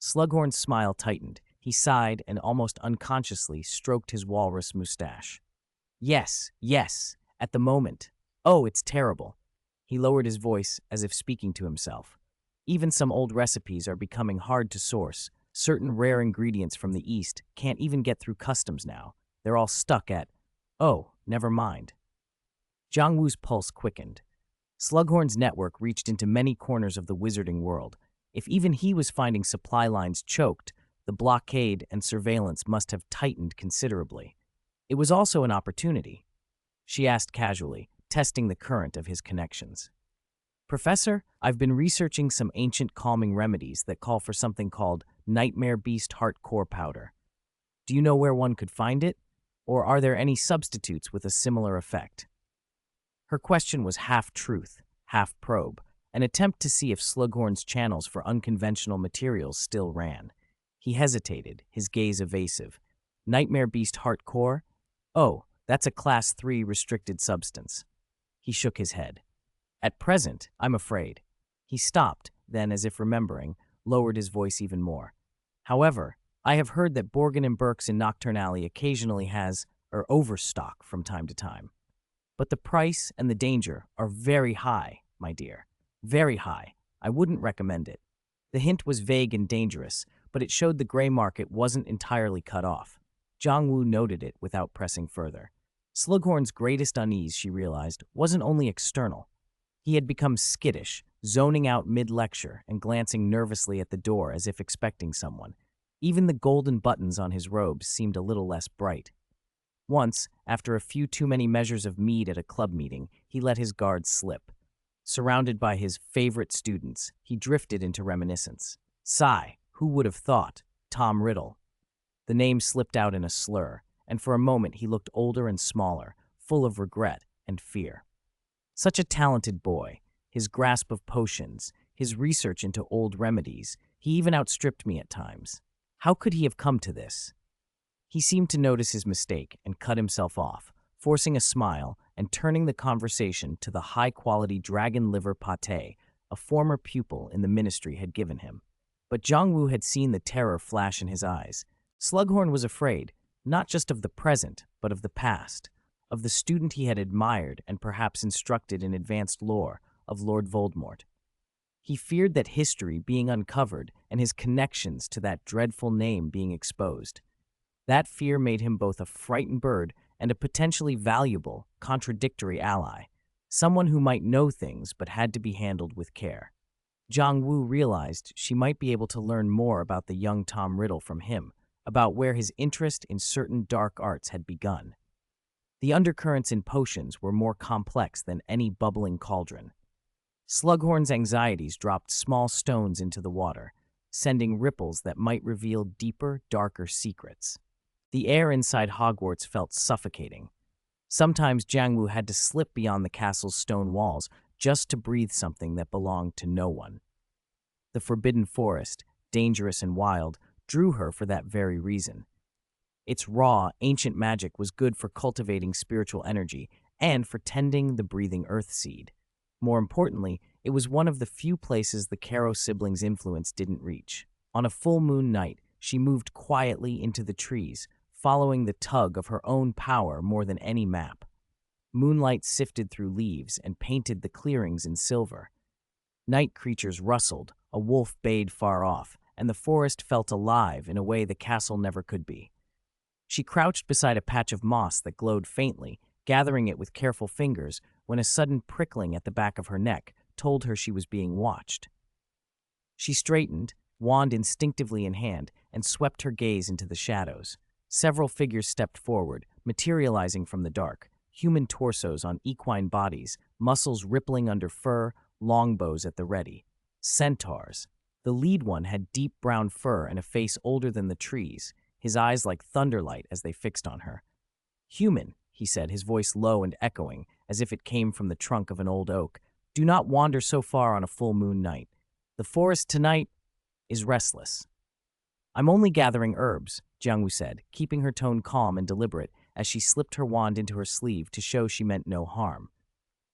Slughorn's smile tightened. He sighed and almost unconsciously stroked his walrus mustache. Yes, at the moment. Oh, it's terrible. He lowered his voice as if speaking to himself. Even some old recipes are becoming hard to source. Certain rare ingredients from the East can't even get through customs now. They're all stuck at, oh, never mind. Jiangwu's pulse quickened. Slughorn's network reached into many corners of the wizarding world. If even he was finding supply lines choked, the blockade and surveillance must have tightened considerably. It was also an opportunity. She asked casually, testing the current of his connections. Professor, I've been researching some ancient calming remedies that call for something called Nightmare Beast Heart Core Powder. Do you know where one could find it? Or are there any substitutes with a similar effect? Her question was half truth, half probe, an attempt to see if Slughorn's channels for unconventional materials still ran. He hesitated, his gaze evasive. Nightmare Beast Heart Core? Oh, that's a Class 3 restricted substance. He shook his head. At present, I'm afraid. He stopped, then, as if remembering, lowered his voice even more. However, I have heard that Borgin and Burke's in Nocturne Alley occasionally has, overstock from time to time. But the price and the danger are very high, my dear. Very high. I wouldn't recommend it. The hint was vague and dangerous, but it showed the gray market wasn't entirely cut off. Jiangwu noted it without pressing further. Slughorn's greatest unease, she realized, wasn't only external. He had become skittish, zoning out mid-lecture and glancing nervously at the door as if expecting someone. Even the golden buttons on his robes seemed a little less bright. Once, after a few too many measures of mead at a club meeting, he let his guard slip. Surrounded by his favorite students, he drifted into reminiscence. Sigh, who would have thought? Tom Riddle. The name slipped out in a slur, and for a moment he looked older and smaller, full of regret and fear. Such a talented boy, his grasp of potions, his research into old remedies, he even outstripped me at times. How could he have come to this? He seemed to notice his mistake and cut himself off, forcing a smile and turning the conversation to the high-quality dragon liver pâté a former pupil in the ministry had given him. But Jiangwu had seen the terror flash in his eyes. Slughorn was afraid, not just of the present, but of the past, of the student he had admired and perhaps instructed in advanced lore of Lord Voldemort. He feared that history being uncovered and his connections to that dreadful name being exposed. That fear made him both a frightened bird and a potentially valuable, contradictory ally, someone who might know things but had to be handled with care. Jiangwu realized she might be able to learn more about the young Tom Riddle from him, about where his interest in certain dark arts had begun. The undercurrents in potions were more complex than any bubbling cauldron. Slughorn's anxieties dropped small stones into the water, sending ripples that might reveal deeper, darker secrets. The air inside Hogwarts felt suffocating. Sometimes Jiangwu had to slip beyond the castle's stone walls just to breathe something that belonged to no one. The forbidden forest, dangerous and wild, drew her for that very reason. Its raw, ancient magic was good for cultivating spiritual energy and for tending the breathing earth seed. More importantly, it was one of the few places the Caro siblings' influence didn't reach. On a full moon night, she moved quietly into the trees, following the tug of her own power more than any map. Moonlight sifted through leaves and painted the clearings in silver. Night creatures rustled, a wolf bayed far off, and the forest felt alive in a way the castle never could be. She crouched beside a patch of moss that glowed faintly, gathering it with careful fingers when a sudden prickling at the back of her neck told her she was being watched. She straightened, wand instinctively in hand, and swept her gaze into the shadows. Several figures stepped forward, materializing from the dark. human torsos on equine bodies, muscles rippling under fur, longbows at the ready. Centaurs. The lead one had deep brown fur and a face older than the trees, his eyes like thunderlight as they fixed on her. "Human," he said, his voice low and echoing, as if it came from the trunk of an old oak. "Do not wander so far on a full moon night. The forest tonight is restless." "I'm only gathering herbs," Jiangwu said, keeping her tone calm and deliberate as she slipped her wand into her sleeve to show she meant no harm.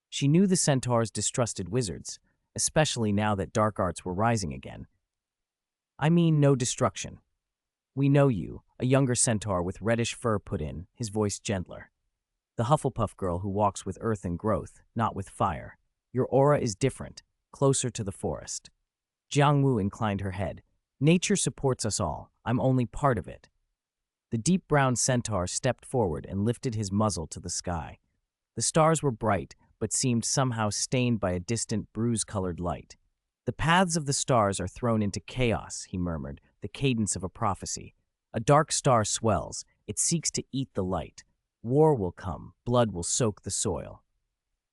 She knew the centaurs distrusted wizards, especially now that dark arts were rising again. "I mean no destruction." "We know you," a younger centaur with reddish fur put in, his voice gentler. "The Hufflepuff girl who walks with earth and growth, not with fire. Your aura is different, closer to the forest." Jiang Wu inclined her head. "Nature supports us all. I'm only part of it." The deep brown centaur stepped forward and lifted his muzzle to the sky. The stars were bright, but seemed somehow stained by a distant bruise-colored light. "The paths of the stars are thrown into chaos," he murmured, the cadence of a prophecy. "A dark star swells. It seeks to eat the light. War will come. Blood will soak the soil."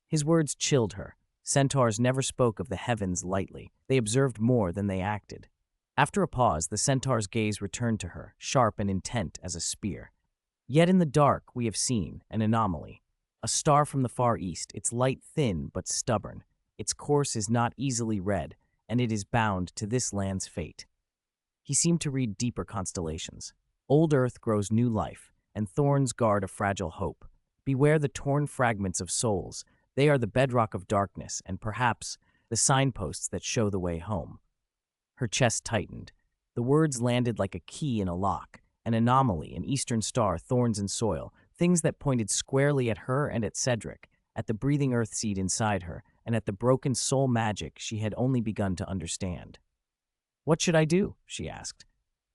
His words chilled her. Centaurs never spoke of the heavens lightly. They observed more than they acted. After a pause, the centaur's gaze returned to her, sharp and intent as a spear. "Yet in the dark we have seen an anomaly. A star from the far east, its light thin but stubborn. Its course is not easily read, and it is bound to this land's fate." He seemed to read deeper constellations. "Old earth grows new life, and thorns guard a fragile hope. Beware the torn fragments of souls. They are the bedrock of darkness, and perhaps the signposts that show the way home." Her chest tightened. The words landed like a key in a lock. An anomaly, an eastern star, thorns and soil, things that pointed squarely at her and at Cedric, at the breathing earth seed inside her, and at the broken soul magic she had only begun to understand. "What should I do?" she asked.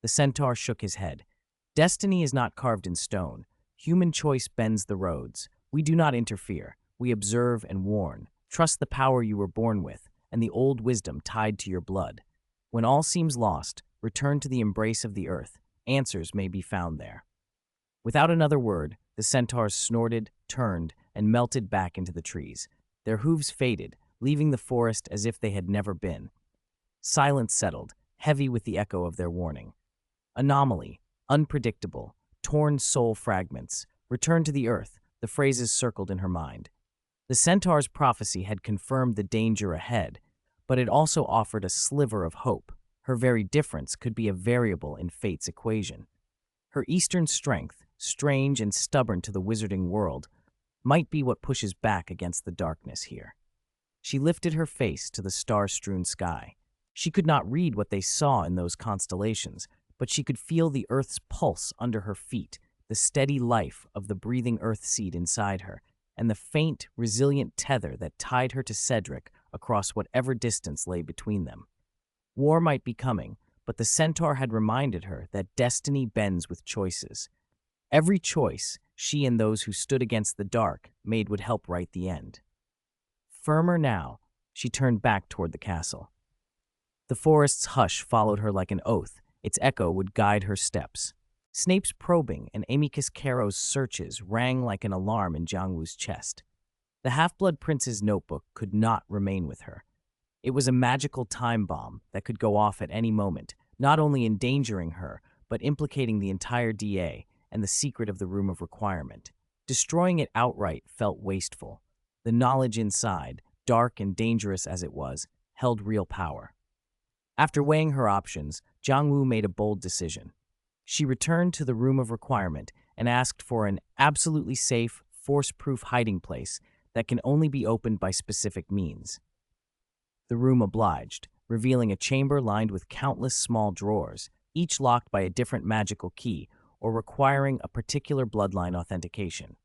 The centaur shook his head. "Destiny is not carved in stone. Human choice bends the roads. We do not interfere. We observe and warn. Trust the power you were born with, and the old wisdom tied to your blood. When all seems lost, return to the embrace of the earth. Answers may be found there." Without another word, the centaurs snorted, turned, and melted back into the trees. Their hooves faded, leaving the forest as if they had never been. Silence settled, heavy with the echo of their warning. Anomaly, unpredictable, torn soul fragments, return to the earth, the phrases circled in her mind. The centaur's prophecy had confirmed the danger ahead, but it also offered a sliver of hope. Her very difference could be a variable in fate's equation. Her eastern strength, strange and stubborn to the wizarding world, might be what pushes back against the darkness here. She lifted her face to the star-strewn sky. She could not read what they saw in those constellations, but she could feel the earth's pulse under her feet, the steady life of the breathing earth seed inside her, and the faint, resilient tether that tied her to Cedric across whatever distance lay between them. War might be coming, but the centaur had reminded her that destiny bends with choices. Every choice she and those who stood against the dark made would help right the end. Firmer now, she turned back toward the castle. The forest's hush followed her like an oath. Its echo would guide her steps. Snape's probing and Amicus Carrow's searches rang like an alarm in Jiangwu's chest. The Half-Blood Prince's notebook could not remain with her. It was a magical time bomb that could go off at any moment, not only endangering her, but implicating the entire DA and the secret of the Room of Requirement. Destroying it outright felt wasteful. The knowledge inside, dark and dangerous as it was, held real power. After weighing her options, Jiangwu made a bold decision. She returned to the Room of Requirement and asked for an absolutely safe, force-proof hiding place that can only be opened by specific means. The room obliged, revealing a chamber lined with countless small drawers, each locked by a different magical key or requiring a particular bloodline authentication.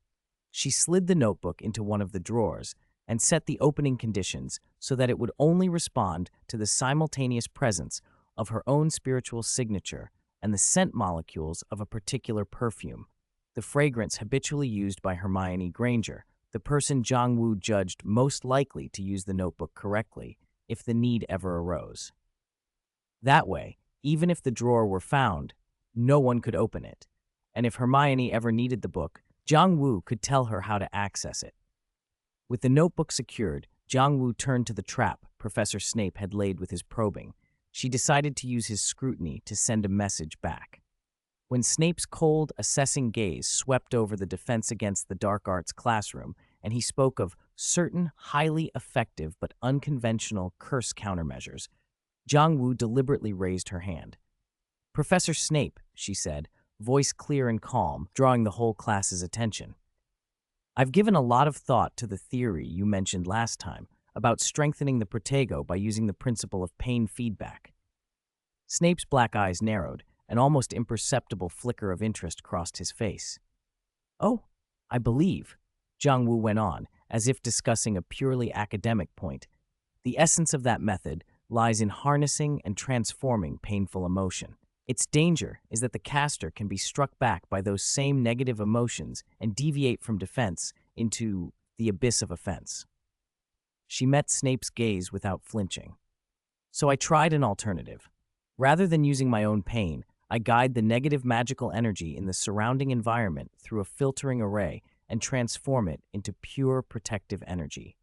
She slid the notebook into one of the drawers and set the opening conditions so that it would only respond to the simultaneous presence of her own spiritual signature and the scent molecules of a particular perfume, the fragrance habitually used by Hermione Granger, the person Jiangwu judged most likely to use the notebook correctly if the need ever arose. That way, even if the drawer were found, no one could open it, and if Hermione ever needed the book, Jiang Wu could tell her how to access it. With the notebook secured, Jiang Wu turned to the trap Professor Snape had laid with his probing. She decided to use his scrutiny to send a message back. When Snape's cold, assessing gaze swept over the Defense Against the Dark Arts classroom, and he spoke of certain highly effective but unconventional curse countermeasures, Jiang Wu deliberately raised her hand. "Professor Snape," she said, voice clear and calm, drawing the whole class's attention. "I've given a lot of thought to the theory you mentioned last time about strengthening the protego by using the principle of pain feedback." Snape's black eyes narrowed. An almost imperceptible flicker of interest crossed his face. "Oh, I believe," Jiang Wu went on, as if discussing a purely academic point, "the essence of that method lies in harnessing and transforming painful emotion. Its danger is that the caster can be struck back by those same negative emotions and deviate from defense into the abyss of offense." She met Snape's gaze without flinching. "So I tried an alternative. Rather than using my own pain, I guide the negative magical energy in the surrounding environment through a filtering array and transform it into pure protective energy.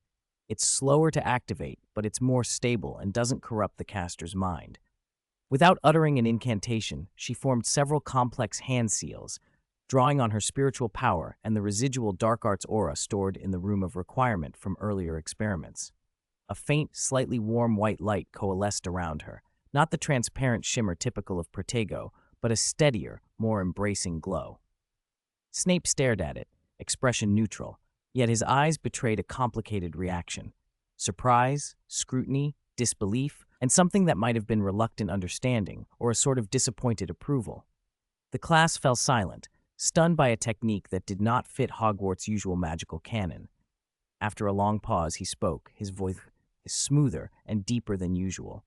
It's slower to activate, but it's more stable and doesn't corrupt the caster's mind." Without uttering an incantation, she formed several complex hand seals, drawing on her spiritual power and the residual dark arts aura stored in the room of requirement from earlier experiments. A faint, slightly warm white light coalesced around her, not the transparent shimmer typical of Protego, but a steadier, more embracing glow. Snape stared at it, expression neutral, yet his eyes betrayed a complicated reaction. Surprise, scrutiny, disbelief, and something that might have been reluctant understanding or a sort of disappointed approval. The class fell silent, stunned by a technique that did not fit Hogwarts' usual magical canon. After a long pause, he spoke, his voice smoother and deeper than usual.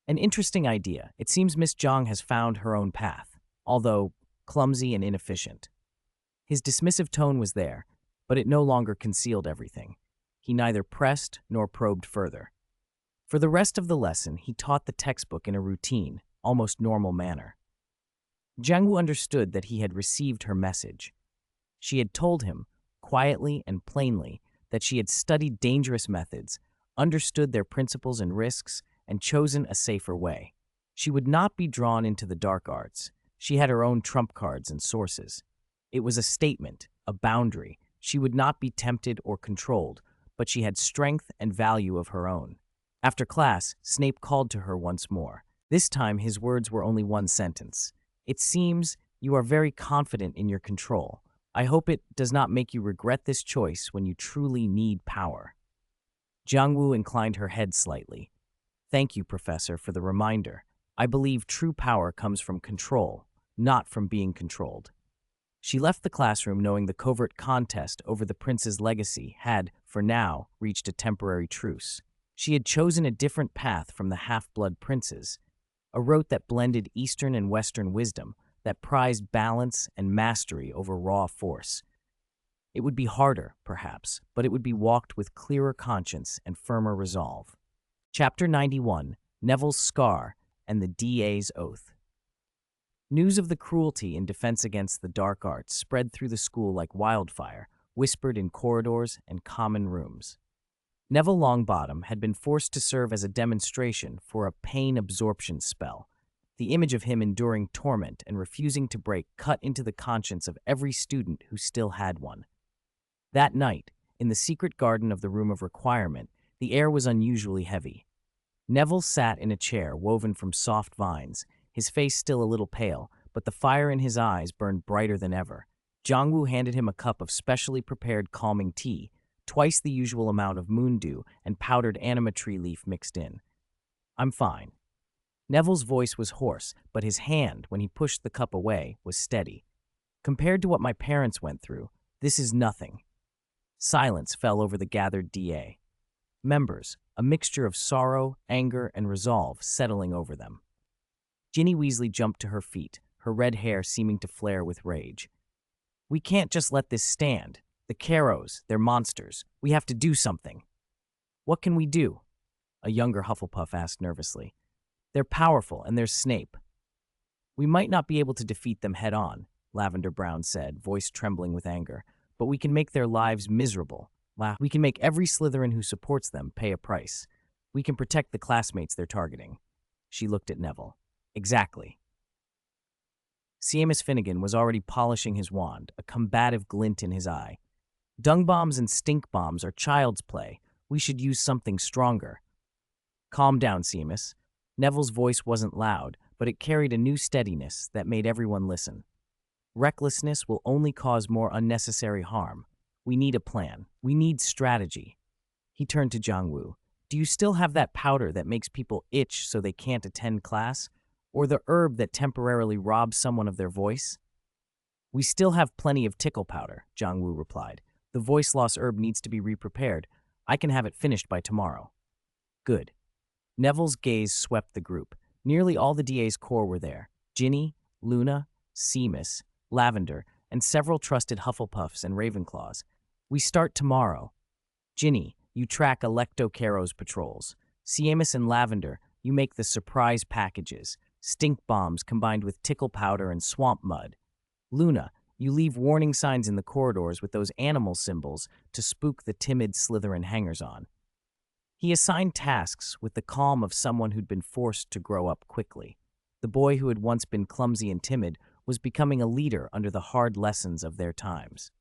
"An interesting idea. It seems Miss Zhang has found her own path, although clumsy and inefficient." His dismissive tone was there, but it no longer concealed everything. He neither pressed nor probed further. For the rest of the lesson, he taught the textbook in a routine, almost normal manner. Jiang Wu understood that he had received her message. She had told him, quietly and plainly, that she had studied dangerous methods, understood their principles and risks, and chosen a safer way. She would not be drawn into the dark arts. She had her own trump cards and sources. It was a statement, a boundary. She would not be tempted or controlled, but she had strength and value of her own. After class, Snape called to her once more. This time his words were only one sentence. "It seems you are very confident in your control. I hope it does not make you regret this choice when you truly need power." Jiang Wu inclined her head slightly. "Thank you, Professor, for the reminder. I believe true power comes from control, not from being controlled." She left the classroom knowing the covert contest over the prince's legacy had, for now, reached a temporary truce. She had chosen a different path from the half-blood princes, a route that blended Eastern and Western wisdom, that prized balance and mastery over raw force. It would be harder, perhaps, but it would be walked with clearer conscience and firmer resolve. Chapter 91, Neville's Scar and the DA's Oath. News of the cruelty in Defense Against the Dark Arts spread through the school like wildfire, whispered in corridors and common rooms. Neville Longbottom had been forced to serve as a demonstration for a pain absorption spell. The image of him enduring torment and refusing to break cut into the conscience of every student who still had one. That night, in the secret garden of the Room of Requirement, the air was unusually heavy. Neville sat in a chair woven from soft vines, his face still a little pale, but the fire in his eyes burned brighter than ever. Jiang Wu handed him a cup of specially prepared calming tea, twice the usual amount of moon dew and powdered anima tree leaf mixed in. "I'm fine." Neville's voice was hoarse, but his hand, when he pushed the cup away, was steady. "Compared to what my parents went through, this is nothing." Silence fell over the gathered DA. Members, a mixture of sorrow, anger, and resolve settling over them. Ginny Weasley jumped to her feet, her red hair seeming to flare with rage. "We can't just let this stand. The Carrows, they're monsters. We have to do something." "What can we do?" a younger Hufflepuff asked nervously. "They're powerful, and there's Snape. We might not be able to defeat them head-on. Lavender Brown said, voice trembling with anger. But we can make their lives miserable. We can make every Slytherin who supports them pay a price. We can protect the classmates they're targeting. She looked at Neville. Exactly. Seamus Finnegan was already polishing his wand, a combative glint in his eye. Dung bombs and stink bombs are child's play. We should use something stronger. Calm down, Seamus. Neville's voice wasn't loud, but it carried a new steadiness that made everyone listen. Recklessness will only cause more unnecessary harm. We need a plan. We need strategy. He turned to Jiangwu. Do you still have that powder that makes people itch so they can't attend class? Or the herb that temporarily robs someone of their voice? We still have plenty of tickle powder, Jiangwu replied. The voice loss herb needs to be re-prepared. I can have it finished by tomorrow. Good. Neville's gaze swept the group. Nearly all the DA's core were there. Ginny, Luna, Seamus, Lavender, and several trusted Hufflepuffs and Ravenclaws. We start tomorrow. Ginny, you track Electo-Caro's patrols. Seamus and Lavender, you make the surprise packages. Stink bombs combined with tickle powder and swamp mud. Luna, you leave warning signs in the corridors with those animal symbols to spook the timid Slytherin hangers-on. He assigned tasks with the calm of someone who'd been forced to grow up quickly. The boy who had once been clumsy and timid was becoming a leader under the hard lessons of their times.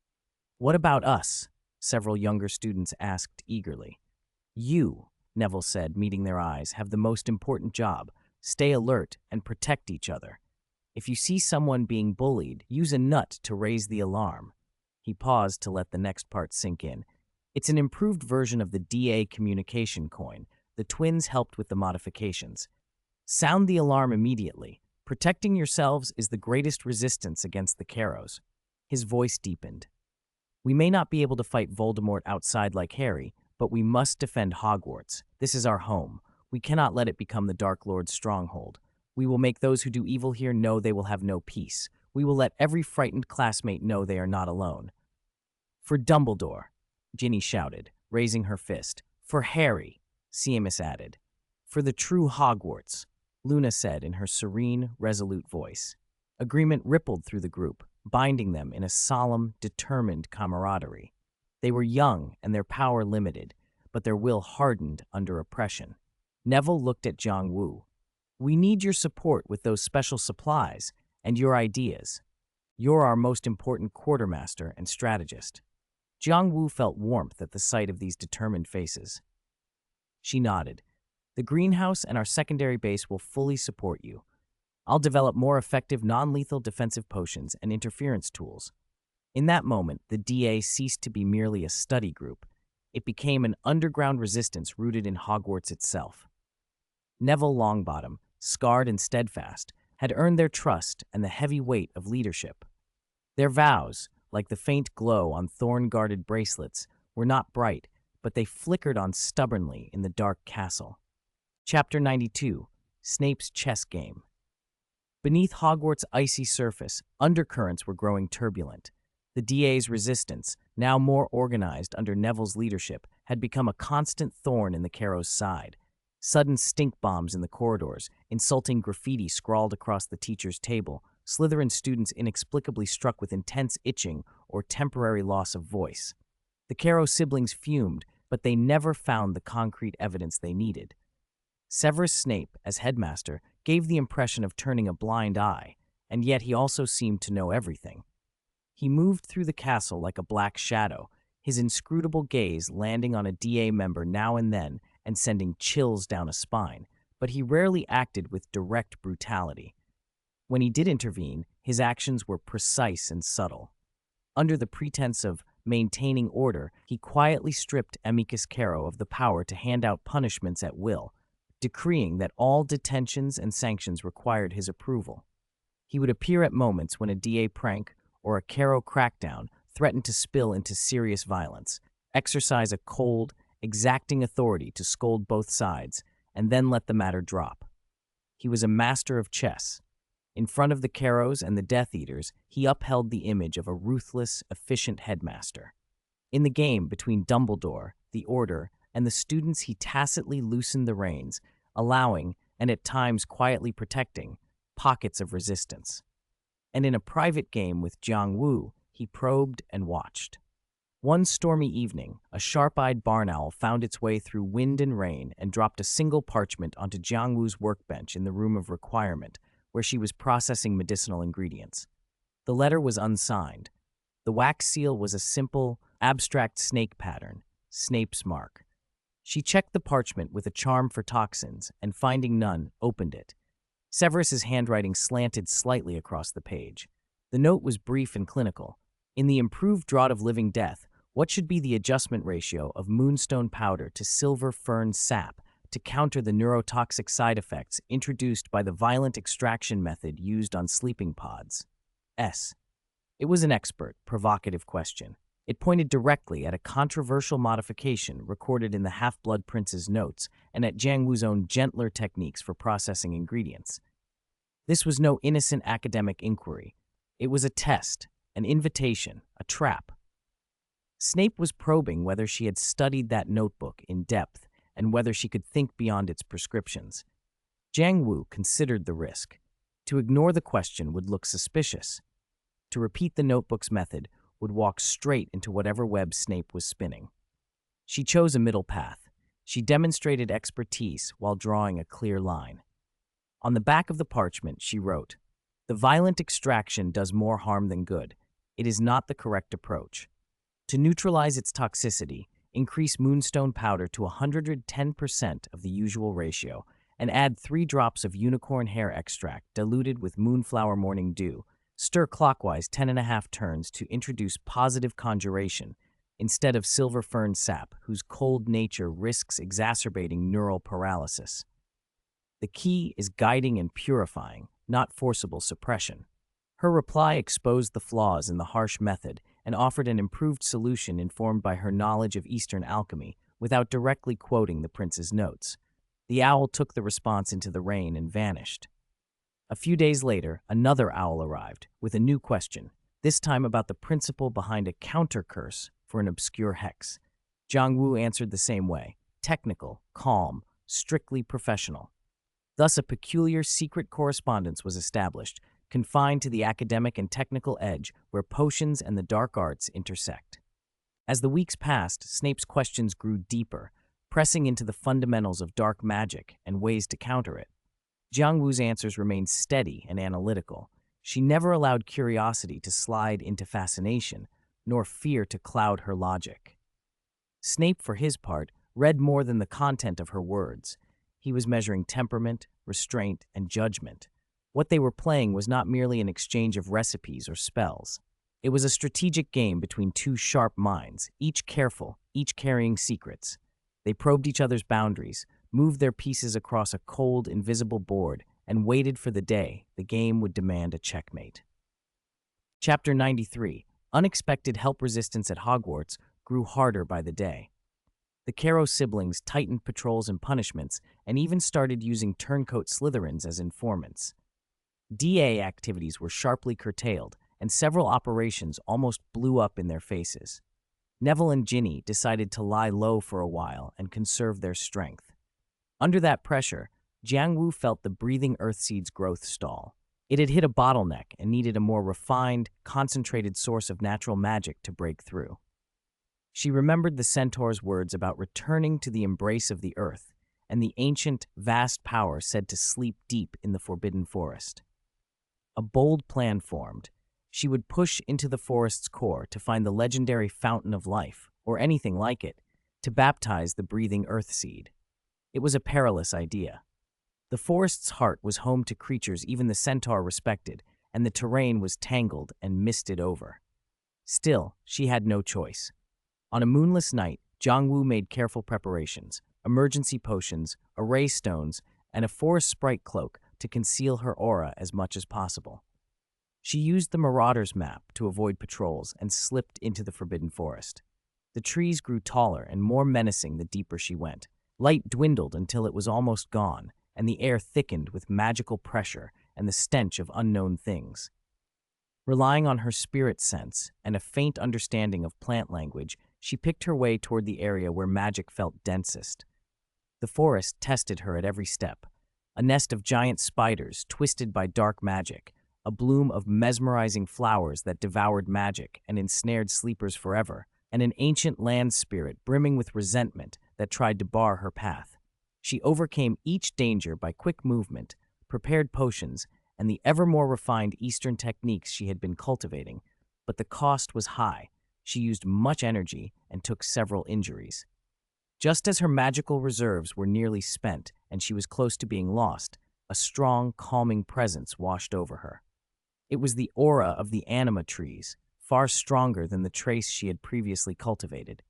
What about us? Several younger students asked eagerly. You, Neville said, meeting their eyes, have the most important job. Stay alert and protect each other. If you see someone being bullied, use a nut to raise the alarm. He paused to let the next part sink in. It's an improved version of the DA communication coin. The twins helped with the modifications. Sound the alarm immediately. Protecting yourselves is the greatest resistance against the Caros. His voice deepened. We may not be able to fight Voldemort outside like Harry, but we must defend Hogwarts. This is our home. We cannot let it become the Dark Lord's stronghold. We will make those who do evil here know they will have no peace. We will let every frightened classmate know they are not alone. For Dumbledore, Ginny shouted, raising her fist. For Harry, Seamus added. For the true Hogwarts, Luna said in her serene, resolute voice. Agreement rippled through the group, binding them in a solemn, determined camaraderie. They were young and their power limited, but their will hardened under oppression. Neville looked at Jiangwu. We need your support with those special supplies and your ideas. You're our most important quartermaster and strategist. Jiangwu felt warmth at the sight of these determined faces. She nodded. The greenhouse and our secondary base will fully support you. I'll develop more effective non-lethal defensive potions and interference tools. In that moment, the DA ceased to be merely a study group. It became an underground resistance rooted in Hogwarts itself. Neville Longbottom, scarred and steadfast, had earned their trust and the heavy weight of leadership. Their vows, like the faint glow on thorn-guarded bracelets, were not bright, but they flickered on stubbornly in the dark castle. Chapter 92, Snape's Chess Game. Beneath Hogwarts' icy surface, undercurrents were growing turbulent. The DA's resistance, now more organized under Neville's leadership, had become a constant thorn in the Caro's side. Sudden stink bombs in the corridors, insulting graffiti scrawled across the teacher's table, Slytherin students inexplicably struck with intense itching or temporary loss of voice. The Caro siblings fumed, but they never found the concrete evidence they needed. Severus Snape, as headmaster, gave the impression of turning a blind eye, and yet he also seemed to know everything. He moved through the castle like a black shadow, his inscrutable gaze landing on a DA member now and then and sending chills down a spine, but he rarely acted with direct brutality. When he did intervene, his actions were precise and subtle. Under the pretense of maintaining order, he quietly stripped Amicus Caro of the power to hand out punishments at will, decreeing that all detentions and sanctions required his approval. He would appear at moments when a DA prank or a Caro crackdown threatened to spill into serious violence, exercise a cold, exacting authority to scold both sides, and then let the matter drop. He was a master of chess. In front of the Caros and the Death Eaters, he upheld the image of a ruthless, efficient headmaster. In the game between Dumbledore, the Order, and the students, he tacitly loosened the reins, allowing, and at times quietly protecting, pockets of resistance. and in a private game with Jiang Wu, he probed and watched. One stormy evening, a sharp-eyed barn owl found its way through wind and rain and dropped a single parchment onto Jiang Wu's workbench in the room of requirement, where she was processing medicinal ingredients. The letter was unsigned. The wax seal was a simple, abstract snake pattern, Snape's mark. She checked the parchment with a charm for toxins and, finding none, opened it. Severus's handwriting slanted slightly across the page. The note was brief and clinical. In the improved draught of living death, what should be the adjustment ratio of moonstone powder to silver fern sap to counter the neurotoxic side effects introduced by the violent extraction method used on sleeping pods? It was an expert, provocative question. It pointed directly at a controversial modification recorded in the Half-Blood Prince's notes and at Jiang Wu's own gentler techniques for processing ingredients. This was no innocent academic inquiry. It was a test, an invitation, a trap. Snape was probing whether she had studied that notebook in depth and whether she could think beyond its prescriptions. Jiang Wu considered the risk. To ignore the question would look suspicious. To repeat the notebook's method would walk straight into whatever web Snape was spinning. She chose a middle path. She demonstrated expertise while drawing a clear line. On the back of the parchment, she wrote, "The violent extraction does more harm than good. It is not the correct approach. To neutralize its toxicity, increase moonstone powder to 110% of the usual ratio and add 3 drops of unicorn hair extract diluted with moonflower morning dew. Stir clockwise 10.5 turns to introduce positive conjuration instead of silver fern sap, whose cold nature risks exacerbating neural paralysis. The key is guiding and purifying, not forcible suppression." Her reply exposed the flaws in the harsh method and offered an improved solution informed by her knowledge of Eastern alchemy without directly quoting the prince's notes. The owl took the response into the rain and vanished. A few days later, another owl arrived with a new question, this time about the principle behind a counter-curse for an obscure hex. Jiang Wu answered the same way, technical, calm, strictly professional. Thus, a peculiar secret correspondence was established, confined to the academic and technical edge where potions and the dark arts intersect. As the weeks passed, Snape's questions grew deeper, pressing into the fundamentals of dark magic and ways to counter it. Jiang Wu's answers remained steady and analytical. She never allowed curiosity to slide into fascination, nor fear to cloud her logic. Snape, for his part, read more than the content of her words. He was measuring temperament, restraint, and judgment. What they were playing was not merely an exchange of recipes or spells. It was a strategic game between two sharp minds, each careful, each carrying secrets. They probed each other's boundaries, moved their pieces across a cold, invisible board, and waited for the day the game would demand a checkmate. Chapter 93. Unexpected help resistance at Hogwarts grew harder by the day. The Caro siblings tightened patrols and punishments, and even started using turncoat Slytherins as informants. DA activities were sharply curtailed, and several operations almost blew up in their faces. Neville and Ginny decided to lie low for a while and conserve their strength. Under that pressure, Jiang Wu felt the breathing Earthseed's growth stall. It had hit a bottleneck and needed a more refined, concentrated source of natural magic to break through. She remembered the Centaur's words about returning to the embrace of the earth and the ancient, vast power said to sleep deep in the Forbidden Forest. A bold plan formed. She would push into the forest's core to find the legendary Fountain of Life, or anything like it, to baptize the breathing Earthseed. It was a perilous idea. The forest's heart was home to creatures even the Centaur respected, and the terrain was tangled and misted over. Still, she had no choice. On a moonless night, Jiang Wu made careful preparations, emergency potions, array stones, and a forest sprite cloak to conceal her aura as much as possible. She used the Marauder's map to avoid patrols and slipped into the Forbidden Forest. The trees grew taller and more menacing the deeper she went. Light dwindled until it was almost gone, and the air thickened with magical pressure and the stench of unknown things. Relying on her spirit sense and a faint understanding of plant language, she picked her way toward the area where magic felt densest. The forest tested her at every step. A nest of giant spiders, twisted by dark magic, a bloom of mesmerizing flowers that devoured magic and ensnared sleepers forever, and an ancient land spirit brimming with resentment that tried to bar her path. She overcame each danger by quick movement, prepared potions, and the ever more refined Eastern techniques she had been cultivating, but the cost was high. She used much energy and took several injuries. Just as her magical reserves were nearly spent and she was close to being lost, a strong, calming presence washed over her. It was the aura of the anima trees, far stronger than the trace she had previously cultivated.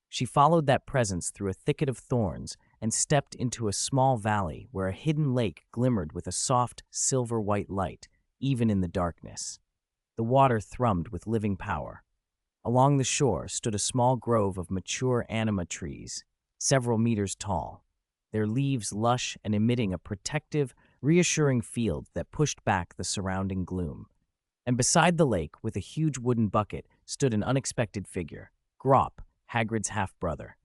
She followed that presence through a thicket of thorns and stepped into a small valley where a hidden lake glimmered with a soft, silver-white light, even in the darkness. The water thrummed with living power. Along the shore stood a small grove of mature anima trees, several meters tall, their leaves lush and emitting a protective, reassuring field that pushed back the surrounding gloom. And beside the lake, with a huge wooden bucket, stood an unexpected figure, Grop, Hagrid's half-brother.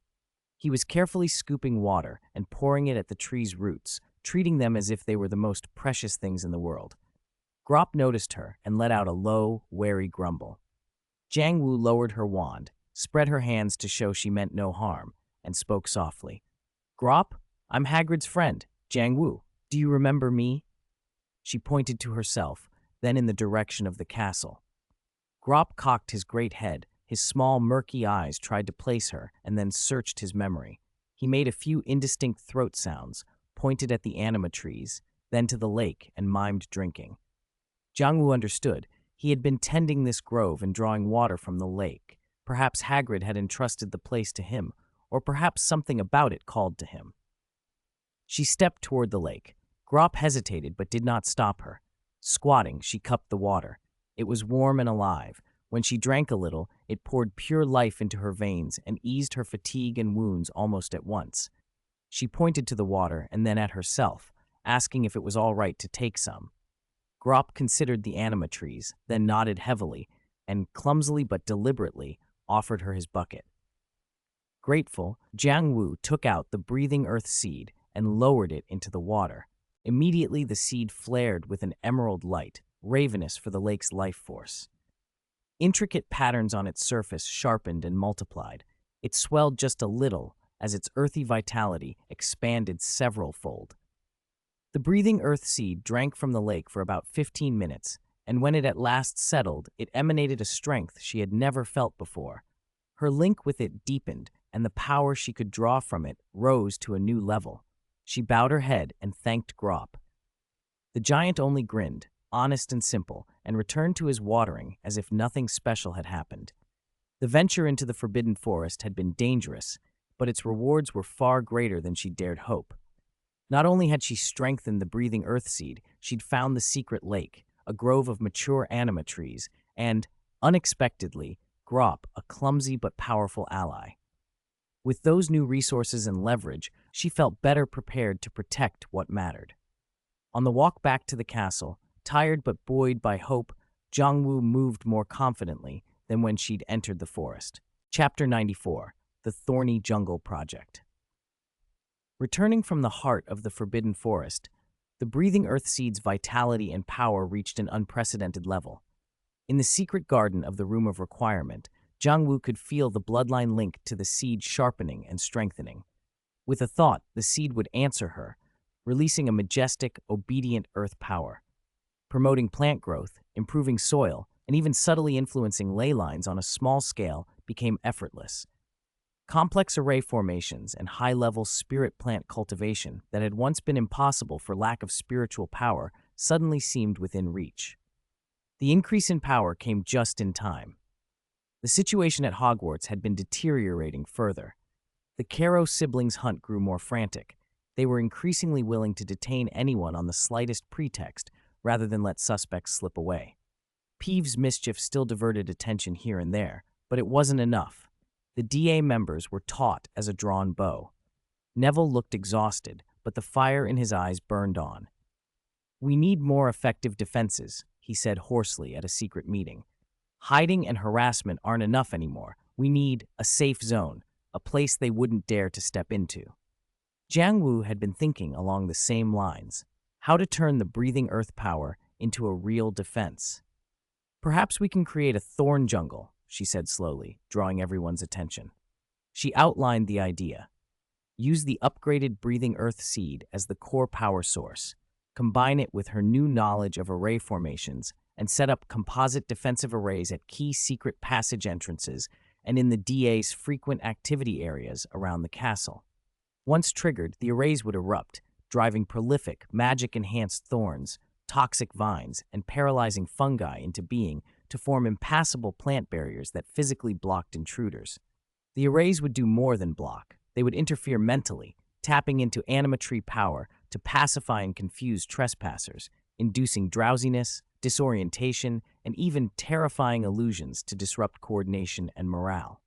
He was carefully scooping water and pouring it at the tree's roots, treating them as if they were the most precious things in the world. Grop noticed her and let out a low, wary grumble. Jiang Wu lowered her wand, spread her hands to show she meant no harm, and spoke softly. "Grop, I'm Hagrid's friend, Jiang Wu. Do you remember me?" She pointed to herself, then in the direction of the castle. Grop cocked his great head. His small, murky eyes tried to place her and then searched his memory. He made a few indistinct throat sounds, pointed at the anima trees, then to the lake and mimed drinking. Jiang Wu understood. He had been tending this grove and drawing water from the lake. Perhaps Hagrid had entrusted the place to him, or perhaps something about it called to him. She stepped toward the lake. Grop hesitated but did not stop her. Squatting, she cupped the water. It was warm and alive. When she drank a little, it poured pure life into her veins and eased her fatigue and wounds almost at once. She pointed to the water and then at herself, asking if it was all right to take some. Grop considered the anima trees, then nodded heavily, and clumsily but deliberately offered her his bucket. Grateful, Jiang Wu took out the breathing earth seed and lowered it into the water. Immediately the seed flared with an emerald light, ravenous for the lake's life force. Intricate patterns on its surface sharpened and multiplied. It swelled just a little as its earthy vitality expanded several-fold. The breathing earth seed drank from the lake for about 15 minutes, and when it at last settled, it emanated a strength she had never felt before. Her link with it deepened, and the power she could draw from it rose to a new level. She bowed her head and thanked Grop. The giant only grinned, honest and simple, and returned to his watering as if nothing special had happened. The venture into the Forbidden Forest had been dangerous, but its rewards were far greater than she dared hope. Not only had she strengthened the breathing earth seed, she'd found the secret lake, a grove of mature anima trees, and, unexpectedly, Grop, a clumsy but powerful ally. With those new resources and leverage, she felt better prepared to protect what mattered. On the walk back to the castle, tired but buoyed by hope, Jiang Wu moved more confidently than when she'd entered the forest. Chapter 94, The Thorny Jungle Project. Returning from the heart of the Forbidden Forest, the breathing earth seed's vitality and power reached an unprecedented level. In the secret garden of the Room of Requirement, Jiang Wu could feel the bloodline link to the seed sharpening and strengthening. With a thought, the seed would answer her, releasing a majestic, obedient earth power. Promoting plant growth, improving soil, and even subtly influencing ley lines on a small scale became effortless. Complex array formations and high-level spirit plant cultivation that had once been impossible for lack of spiritual power suddenly seemed within reach. The increase in power came just in time. The situation at Hogwarts had been deteriorating further. The Caro siblings' hunt grew more frantic. They were increasingly willing to detain anyone on the slightest pretext rather than let suspects slip away. Peeves' mischief still diverted attention here and there, but it wasn't enough. The DA members were taut as a drawn bow. Neville looked exhausted, but the fire in his eyes burned on. "We need more effective defenses," he said hoarsely at a secret meeting. "Hiding and harassment aren't enough anymore. We need a safe zone, a place they wouldn't dare to step into." Jiang Wu had been thinking along the same lines. How to turn the breathing earth power into a real defense. "Perhaps we can create a thorn jungle," she said slowly, drawing everyone's attention. She outlined the idea. Use the upgraded breathing earth seed as the core power source, combine it with her new knowledge of array formations, and set up composite defensive arrays at key secret passage entrances and in the DA's frequent activity areas around the castle. Once triggered, the arrays would erupt, driving prolific, magic-enhanced thorns, toxic vines, and paralyzing fungi into being to form impassable plant barriers that physically blocked intruders. The arrays would do more than block. They would interfere mentally, tapping into animatory power to pacify and confuse trespassers, inducing drowsiness, disorientation, and even terrifying illusions to disrupt coordination and morale.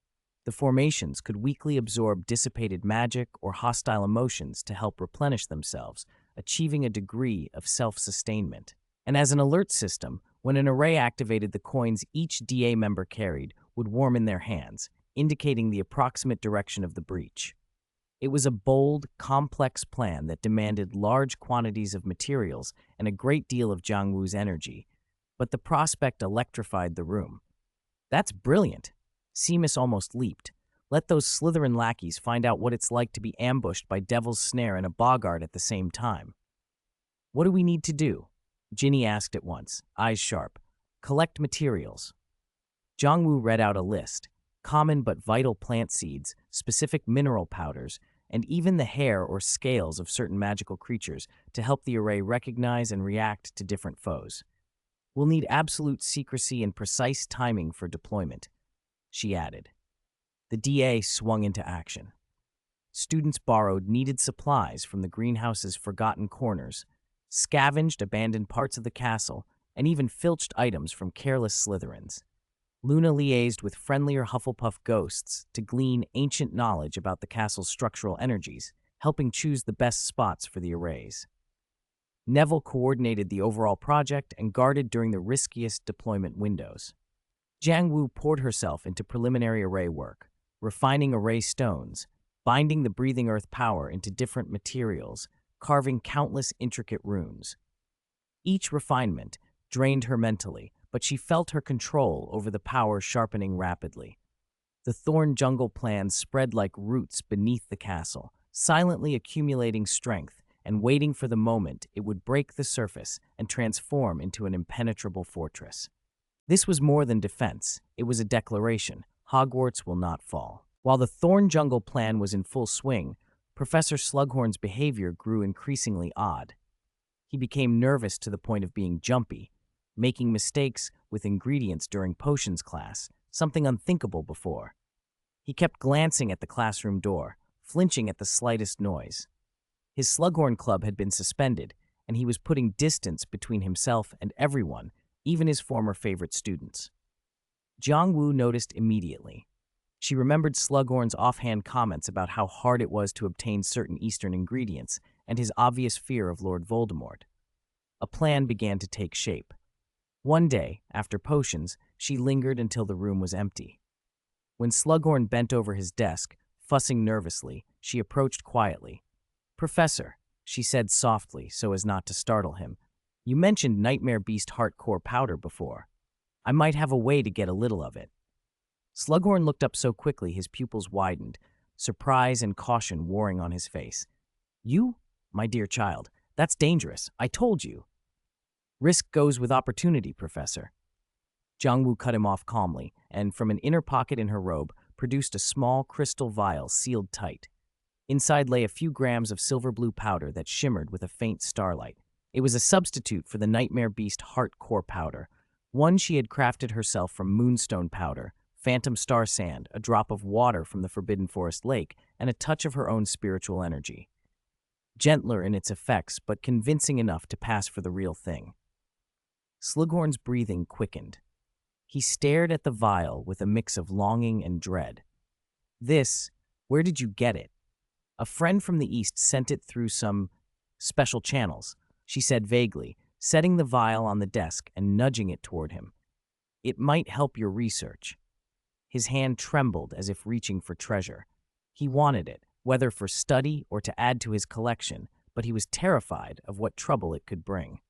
The formations could weakly absorb dissipated magic or hostile emotions to help replenish themselves, achieving a degree of self-sustainment. And as an alert system, when an array activated, the coins each DA member carried would warm in their hands, indicating the approximate direction of the breach. It was a bold, complex plan that demanded large quantities of materials and a great deal of Jiang Wu's energy, but the prospect electrified the room. "That's brilliant." Seamus almost leaped. "Let those Slytherin lackeys find out what it's like to be ambushed by Devil's Snare and a boggart at the same time." "What do we need to do?" Ginny asked at once, eyes sharp. "Collect materials." Jiang Wu read out a list: common but vital plant seeds, specific mineral powders, and even the hair or scales of certain magical creatures to help the array recognize and react to different foes. "We'll need absolute secrecy and precise timing for deployment," she added. The DA swung into action. Students borrowed needed supplies from the greenhouse's forgotten corners, scavenged abandoned parts of the castle, and even filched items from careless Slytherins. Luna liaised with friendlier Hufflepuff ghosts to glean ancient knowledge about the castle's structural energies, helping choose the best spots for the arrays. Neville coordinated the overall project and guarded during the riskiest deployment windows. Jiang Wu poured herself into preliminary array work, refining array stones, binding the breathing earth power into different materials, carving countless intricate runes. Each refinement drained her mentally, but she felt her control over the power sharpening rapidly. The thorn jungle plan spread like roots beneath the castle, silently accumulating strength and waiting for the moment it would break the surface and transform into an impenetrable fortress. This was more than defense. It was a declaration: Hogwarts will not fall. While the thorn jungle plan was in full swing, Professor Slughorn's behavior grew increasingly odd. He became nervous to the point of being jumpy, making mistakes with ingredients during potions class, something unthinkable before. He kept glancing at the classroom door, flinching at the slightest noise. His Slughorn Club had been suspended, and he was putting distance between himself and everyone, even his former favorite students. Jiang Wu noticed immediately. She remembered Slughorn's offhand comments about how hard it was to obtain certain Eastern ingredients and his obvious fear of Lord Voldemort. A plan began to take shape. One day, after potions, she lingered until the room was empty. When Slughorn bent over his desk, fussing nervously, she approached quietly. "Professor," she said softly so as not to startle him, "you mentioned Nightmare Beast Heart Core powder before. I might have a way to get a little of it." Slughorn looked up so quickly his pupils widened, surprise and caution warring on his face. "You? My dear child, that's dangerous. I told you." "Risk goes with opportunity, Professor." Jiang Wu cut him off calmly, and from an inner pocket in her robe, produced a small crystal vial sealed tight. Inside lay a few grams of silver blue powder that shimmered with a faint starlight. It was a substitute for the Nightmare Beast Heart Core powder, one she had crafted herself from moonstone powder, phantom star sand, a drop of water from the Forbidden Forest Lake, and a touch of her own spiritual energy. Gentler in its effects, but convincing enough to pass for the real thing. Slughorn's breathing quickened. He stared at the vial with a mix of longing and dread. Where did you get it?" "A friend from the East sent it through some special channels," she said vaguely, setting the vial on the desk and nudging it toward him. "It might help your research." His hand trembled as if reaching for treasure. He wanted it, whether for study or to add to his collection, but he was terrified of what trouble it could bring.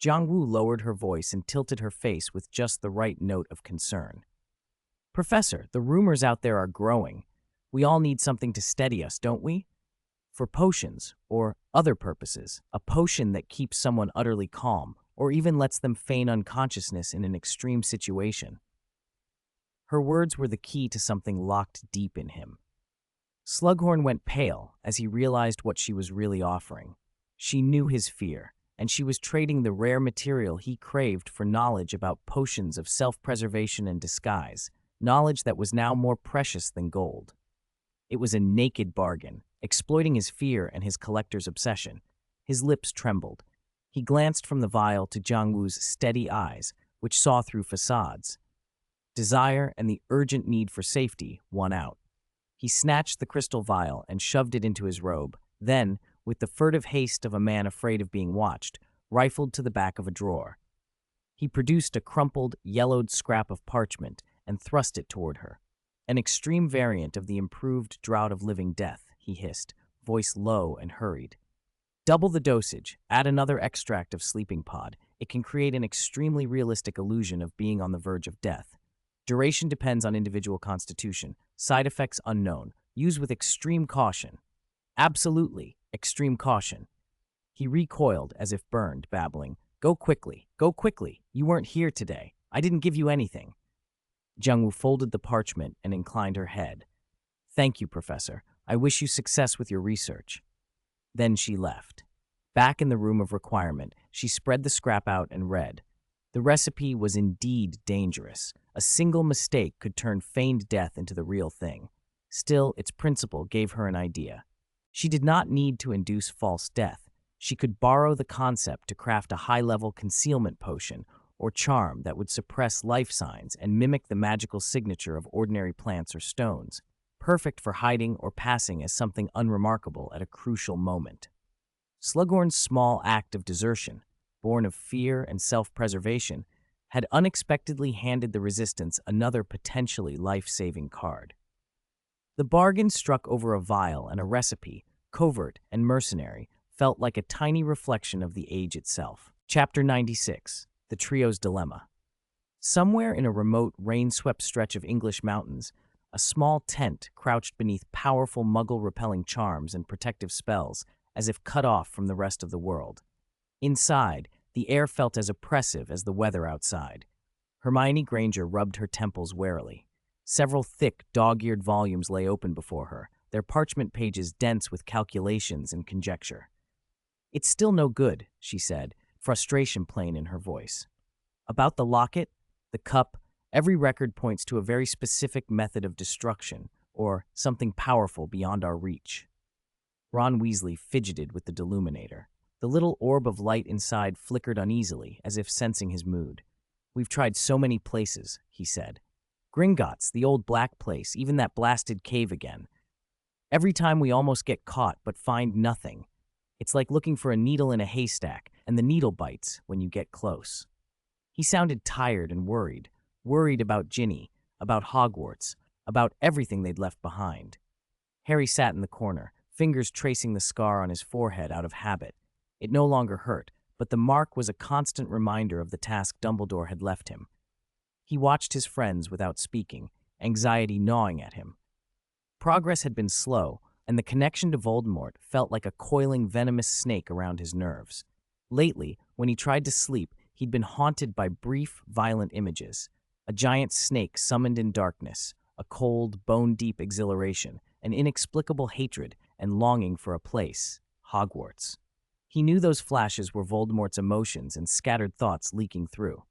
Jiangwu lowered her voice and tilted her face with just the right note of concern. Professor, the rumors out there are growing. We all need something to steady us, don't we? For potions, or other purposes, a potion that keeps someone utterly calm, or even lets them feign unconsciousness in an extreme situation. Her words were the key to something locked deep in him. Slughorn went pale as he realized what she was really offering. She knew his fear, and she was trading the rare material he craved for knowledge about potions of self-preservation and disguise, knowledge that was now more precious than gold. It was a naked bargain, exploiting his fear and his collector's obsession. His lips trembled. He glanced from the vial to Jiangwu's steady eyes, which saw through facades. Desire and the urgent need for safety won out. He snatched the crystal vial and shoved it into his robe, then, with the furtive haste of a man afraid of being watched, rifled to the back of a drawer. He produced a crumpled, yellowed scrap of parchment and thrust it toward her. An extreme variant of the improved Draught of Living Death, he hissed, voice low and hurried. Double the dosage, add another extract of sleeping pod. It can create an extremely realistic illusion of being on the verge of death. Duration depends on individual constitution. Side effects unknown. Use with extreme caution. Absolutely, extreme caution. He recoiled as if burned, babbling, Go quickly, go quickly. You weren't here today. I didn't give you anything. Jiangwu folded the parchment and inclined her head. Thank you, Professor. I wish you success with your research. Then she left. Back in the room of requirement, she spread the scrap out and read. The recipe was indeed dangerous. A single mistake could turn feigned death into the real thing. Still, its principle gave her an idea. She did not need to induce false death. She could borrow the concept to craft a high-level concealment potion or charm that would suppress life signs and mimic the magical signature of ordinary plants or stones, perfect for hiding or passing as something unremarkable at a crucial moment. Slughorn's small act of desertion, born of fear and self-preservation, had unexpectedly handed the Resistance another potentially life-saving card. The bargain struck over a vial and a recipe, covert and mercenary, felt like a tiny reflection of the age itself. Chapter 96. The Trio's Dilemma. Somewhere in a remote, rain-swept stretch of English mountains, a small tent crouched beneath powerful Muggle-repelling charms and protective spells, as if cut off from the rest of the world. Inside, the air felt as oppressive as the weather outside. Hermione Granger rubbed her temples warily. Several thick, dog-eared volumes lay open before her, their parchment pages dense with calculations and conjecture. It's still no good, she said, frustration plain in her voice. About the locket, the cup, every record points to a very specific method of destruction, or something powerful beyond our reach. Ron Weasley fidgeted with the deluminator. The little orb of light inside flickered uneasily, as if sensing his mood. We've tried so many places, he said. Gringotts, the old black place, even that blasted cave again. Every time we almost get caught, but find nothing. It's like looking for a needle in a haystack, and the needle bites when you get close. He sounded tired and worried about Ginny, about Hogwarts, about everything they'd left behind. Harry sat in the corner, fingers tracing the scar on his forehead out of habit. It no longer hurt, but the mark was a constant reminder of the task Dumbledore had left him. He watched his friends without speaking, anxiety gnawing at him. Progress had been slow, and the connection to Voldemort felt like a coiling venomous snake around his nerves. Lately, when he tried to sleep, he'd been haunted by brief, violent images. A giant snake summoned in darkness, a cold, bone-deep exhilaration, an inexplicable hatred and longing for a place, Hogwarts. He knew those flashes were Voldemort's emotions and scattered thoughts leaking through.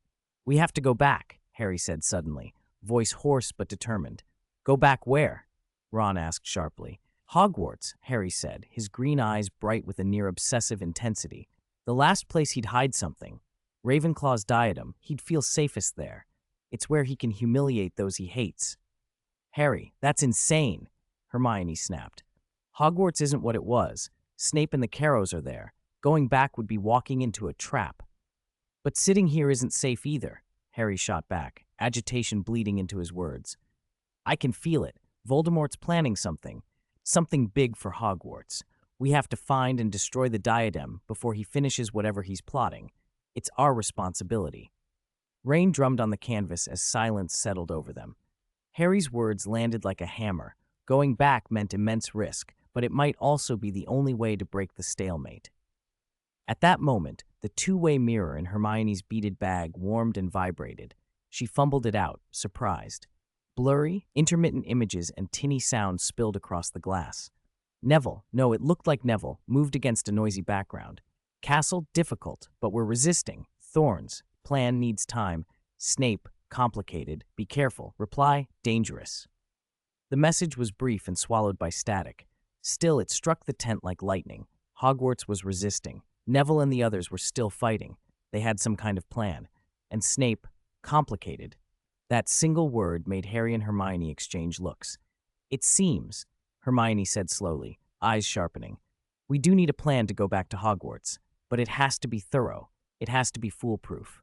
We have to go back, Harry said suddenly, voice hoarse but determined. Go back where? Ron asked sharply. Hogwarts, Harry said, his green eyes bright with a near-obsessive intensity. The last place he'd hide something. Ravenclaw's diadem, he'd feel safest there. It's where he can humiliate those he hates. Harry, that's insane, Hermione snapped. Hogwarts isn't what it was. Snape and the Carrows are there. Going back would be walking into a trap. But sitting here isn't safe either, Harry shot back, agitation bleeding into his words. I can feel it. Voldemort's planning something. Something big for Hogwarts. We have to find and destroy the diadem before he finishes whatever he's plotting. It's our responsibility. Rain drummed on the canvas as silence settled over them. Harry's words landed like a hammer. Going back meant immense risk, but it might also be the only way to break the stalemate. At that moment, the two-way mirror in Hermione's beaded bag warmed and vibrated. She fumbled it out, surprised. Blurry, intermittent images and tinny sounds spilled across the glass. Neville, no, it looked like Neville, moved against a noisy background. Castle, difficult, but we're resisting. Thorns, plan needs time. Snape, complicated, be careful. Reply, dangerous. The message was brief and swallowed by static. Still, it struck the tent like lightning. Hogwarts was resisting. Neville and the others were still fighting. They had some kind of plan. And Snape, complicated. That single word made Harry and Hermione exchange looks. It seems, Hermione said slowly, eyes sharpening. We do need a plan to go back to Hogwarts, but it has to be thorough. It has to be foolproof.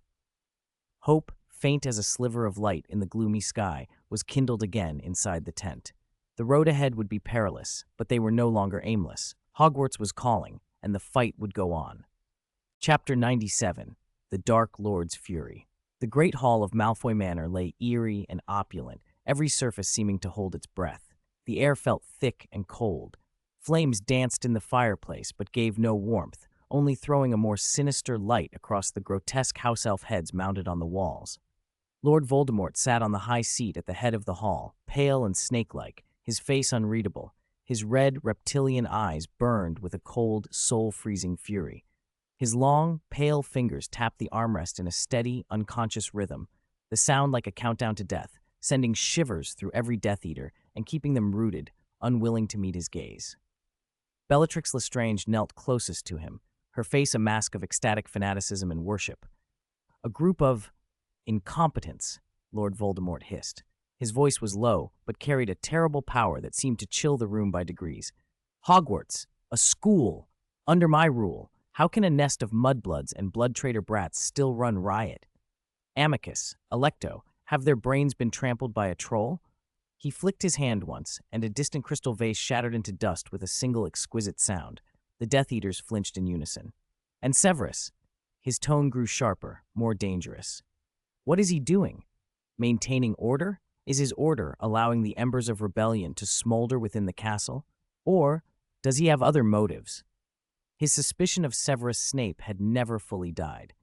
Hope, faint as a sliver of light in the gloomy sky, was kindled again inside the tent. The road ahead would be perilous, but they were no longer aimless. Hogwarts was calling, and the fight would go on. Chapter 97, The Dark Lord's Fury. The great hall of Malfoy Manor lay eerie and opulent, every surface seeming to hold its breath. The air felt thick and cold. Flames danced in the fireplace, but gave no warmth, only throwing a more sinister light across the grotesque house elf heads mounted on the walls. Lord Voldemort sat on the high seat at the head of the hall, pale and snake-like, his face unreadable. His red, reptilian eyes burned with a cold, soul-freezing fury. His long, pale fingers tapped the armrest in a steady, unconscious rhythm, the sound like a countdown to death, sending shivers through every Death Eater and keeping them rooted, unwilling to meet his gaze. Bellatrix Lestrange knelt closest to him, her face a mask of ecstatic fanaticism and worship. A group of incompetents, Lord Voldemort hissed. His voice was low, but carried a terrible power that seemed to chill the room by degrees. Hogwarts, a school, under my rule. How can a nest of mudbloods and blood traitor brats still run riot? Amicus, Electo, have their brains been trampled by a troll? He flicked his hand once, and a distant crystal vase shattered into dust with a single exquisite sound. The Death Eaters flinched in unison. And Severus, his tone grew sharper, more dangerous. What is he doing? Maintaining order? Is his order allowing the embers of rebellion to smolder within the castle? Or does he have other motives? His suspicion of Severus Snape had never fully died.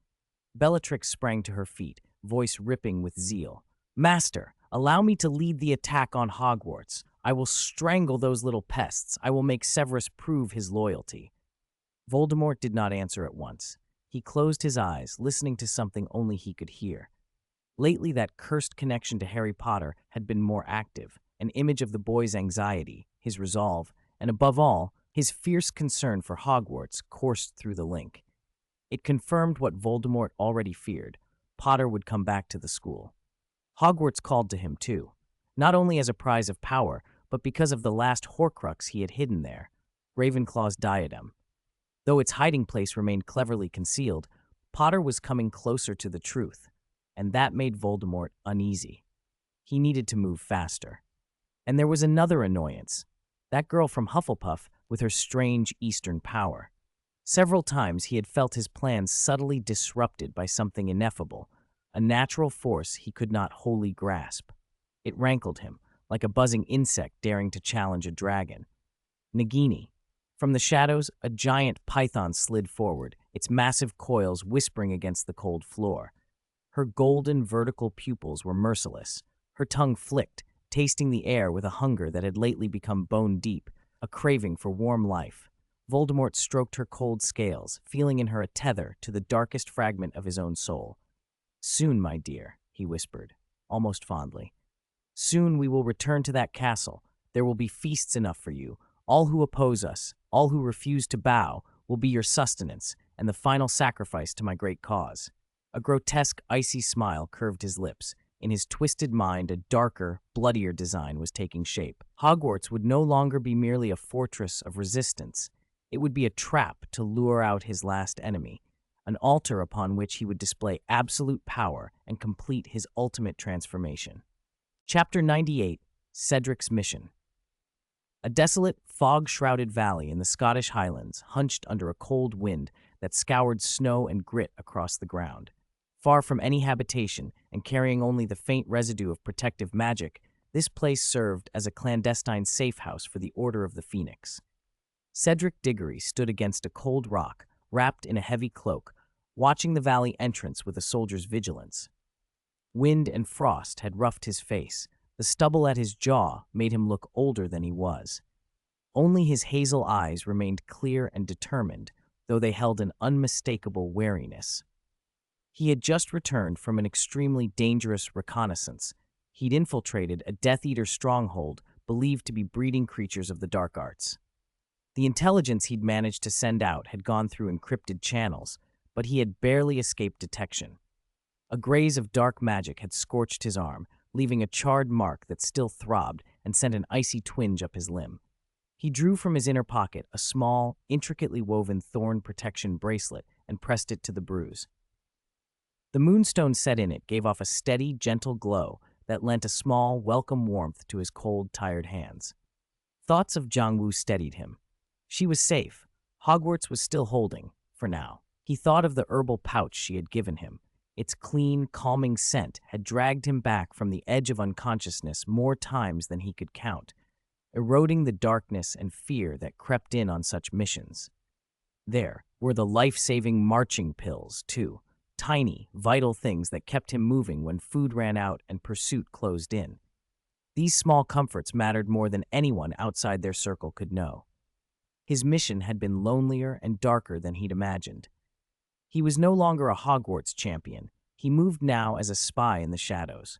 Bellatrix sprang to her feet, voice ripping with zeal. Master, allow me to lead the attack on Hogwarts. I will strangle those little pests. I will make Severus prove his loyalty. Voldemort did not answer at once. He closed his eyes, listening to something only he could hear. Lately, that cursed connection to Harry Potter had been more active, an image of the boy's anxiety, his resolve, and above all, his fierce concern for Hogwarts coursed through the link. It confirmed what Voldemort already feared. Potter would come back to the school. Hogwarts called to him, too, not only as a prize of power, but because of the last Horcrux he had hidden there, Ravenclaw's diadem. Though its hiding place remained cleverly concealed, Potter was coming closer to the truth, and that made Voldemort uneasy. He needed to move faster. And there was another annoyance. That girl from Hufflepuff with her strange Eastern power. Several times he had felt his plans subtly disrupted by something ineffable, a natural force he could not wholly grasp. It rankled him, like a buzzing insect daring to challenge a dragon. Nagini. From the shadows, a giant python slid forward, its massive coils whispering against the cold floor. Her golden vertical pupils were merciless. Her tongue flicked, tasting the air with a hunger that had lately become bone-deep, a craving for warm life. Voldemort stroked her cold scales, feeling in her a tether to the darkest fragment of his own soul. Soon, my dear, he whispered, almost fondly. Soon we will return to that castle. There will be feasts enough for you. All who oppose us, all who refuse to bow, will be your sustenance and the final sacrifice to my great cause. A grotesque, icy smile curved his lips. In his twisted mind, a darker, bloodier design was taking shape. Hogwarts would no longer be merely a fortress of resistance. It would be a trap to lure out his last enemy, an altar upon which he would display absolute power and complete his ultimate transformation. Chapter 98, Cedric's Mission. A desolate, fog-shrouded valley in the Scottish Highlands hunched under a cold wind that scoured snow and grit across the ground. Far from any habitation and carrying only the faint residue of protective magic, this place served as a clandestine safe house for the Order of the Phoenix. Cedric Diggory stood against a cold rock, wrapped in a heavy cloak, watching the valley entrance with a soldier's vigilance. Wind and frost had roughed his face. The stubble at his jaw made him look older than he was. Only his hazel eyes remained clear and determined, though they held an unmistakable wariness. He had just returned from an extremely dangerous reconnaissance. He'd infiltrated a Death Eater stronghold believed to be breeding creatures of the dark arts. The intelligence he'd managed to send out had gone through encrypted channels, but he had barely escaped detection. A graze of dark magic had scorched his arm, leaving a charred mark that still throbbed and sent an icy twinge up his limb. He drew from his inner pocket a small, intricately woven thorn protection bracelet and pressed it to the bruise. The moonstone set in it gave off a steady, gentle glow that lent a small, welcome warmth to his cold, tired hands. Thoughts of Jiangwu steadied him. She was safe. Hogwarts was still holding, for now. He thought of the herbal pouch she had given him. Its clean, calming scent had dragged him back from the edge of unconsciousness more times than he could count, eroding the darkness and fear that crept in on such missions. There were the life-saving marching pills, too, tiny, vital things that kept him moving when food ran out and pursuit closed in. These small comforts mattered more than anyone outside their circle could know. His mission had been lonelier and darker than he'd imagined. He was no longer a Hogwarts champion. He moved now as a spy in the shadows.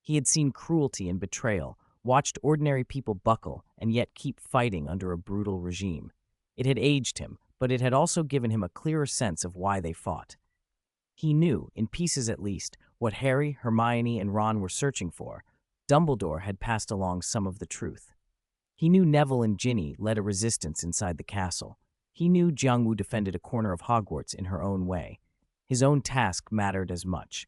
He had seen cruelty and betrayal, watched ordinary people buckle and yet keep fighting under a brutal regime. It had aged him, but it had also given him a clearer sense of why they fought. He knew, in pieces at least, what Harry, Hermione, and Ron were searching for. Dumbledore had passed along some of the truth. He knew Neville and Ginny led a resistance inside the castle. He knew Jiangwu defended a corner of Hogwarts in her own way. His own task mattered as much.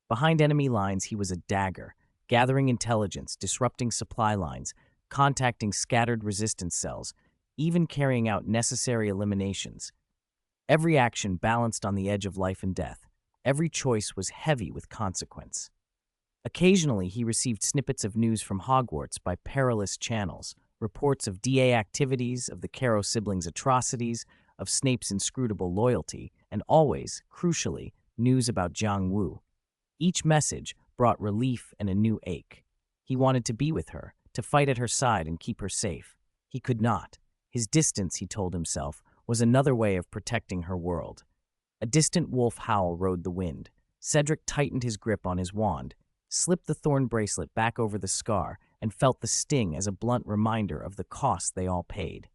Behind enemy lines, he was a dagger, gathering intelligence, disrupting supply lines, contacting scattered resistance cells, even carrying out necessary eliminations. Every action balanced on the edge of life and death. Every choice was heavy with consequence. Occasionally, he received snippets of news from Hogwarts by perilous channels, reports of DA activities, of the Carrow siblings' atrocities, of Snape's inscrutable loyalty, and always, crucially, news about Jiangwu. Each message brought relief and a new ache. He wanted to be with her, to fight at her side and keep her safe. He could not. His distance, he told himself, was another way of protecting her world. A distant wolf howl rode the wind. Cedric tightened his grip on his wand, slipped the thorn bracelet back over the scar, and felt the sting as a blunt reminder of the cost they all paid.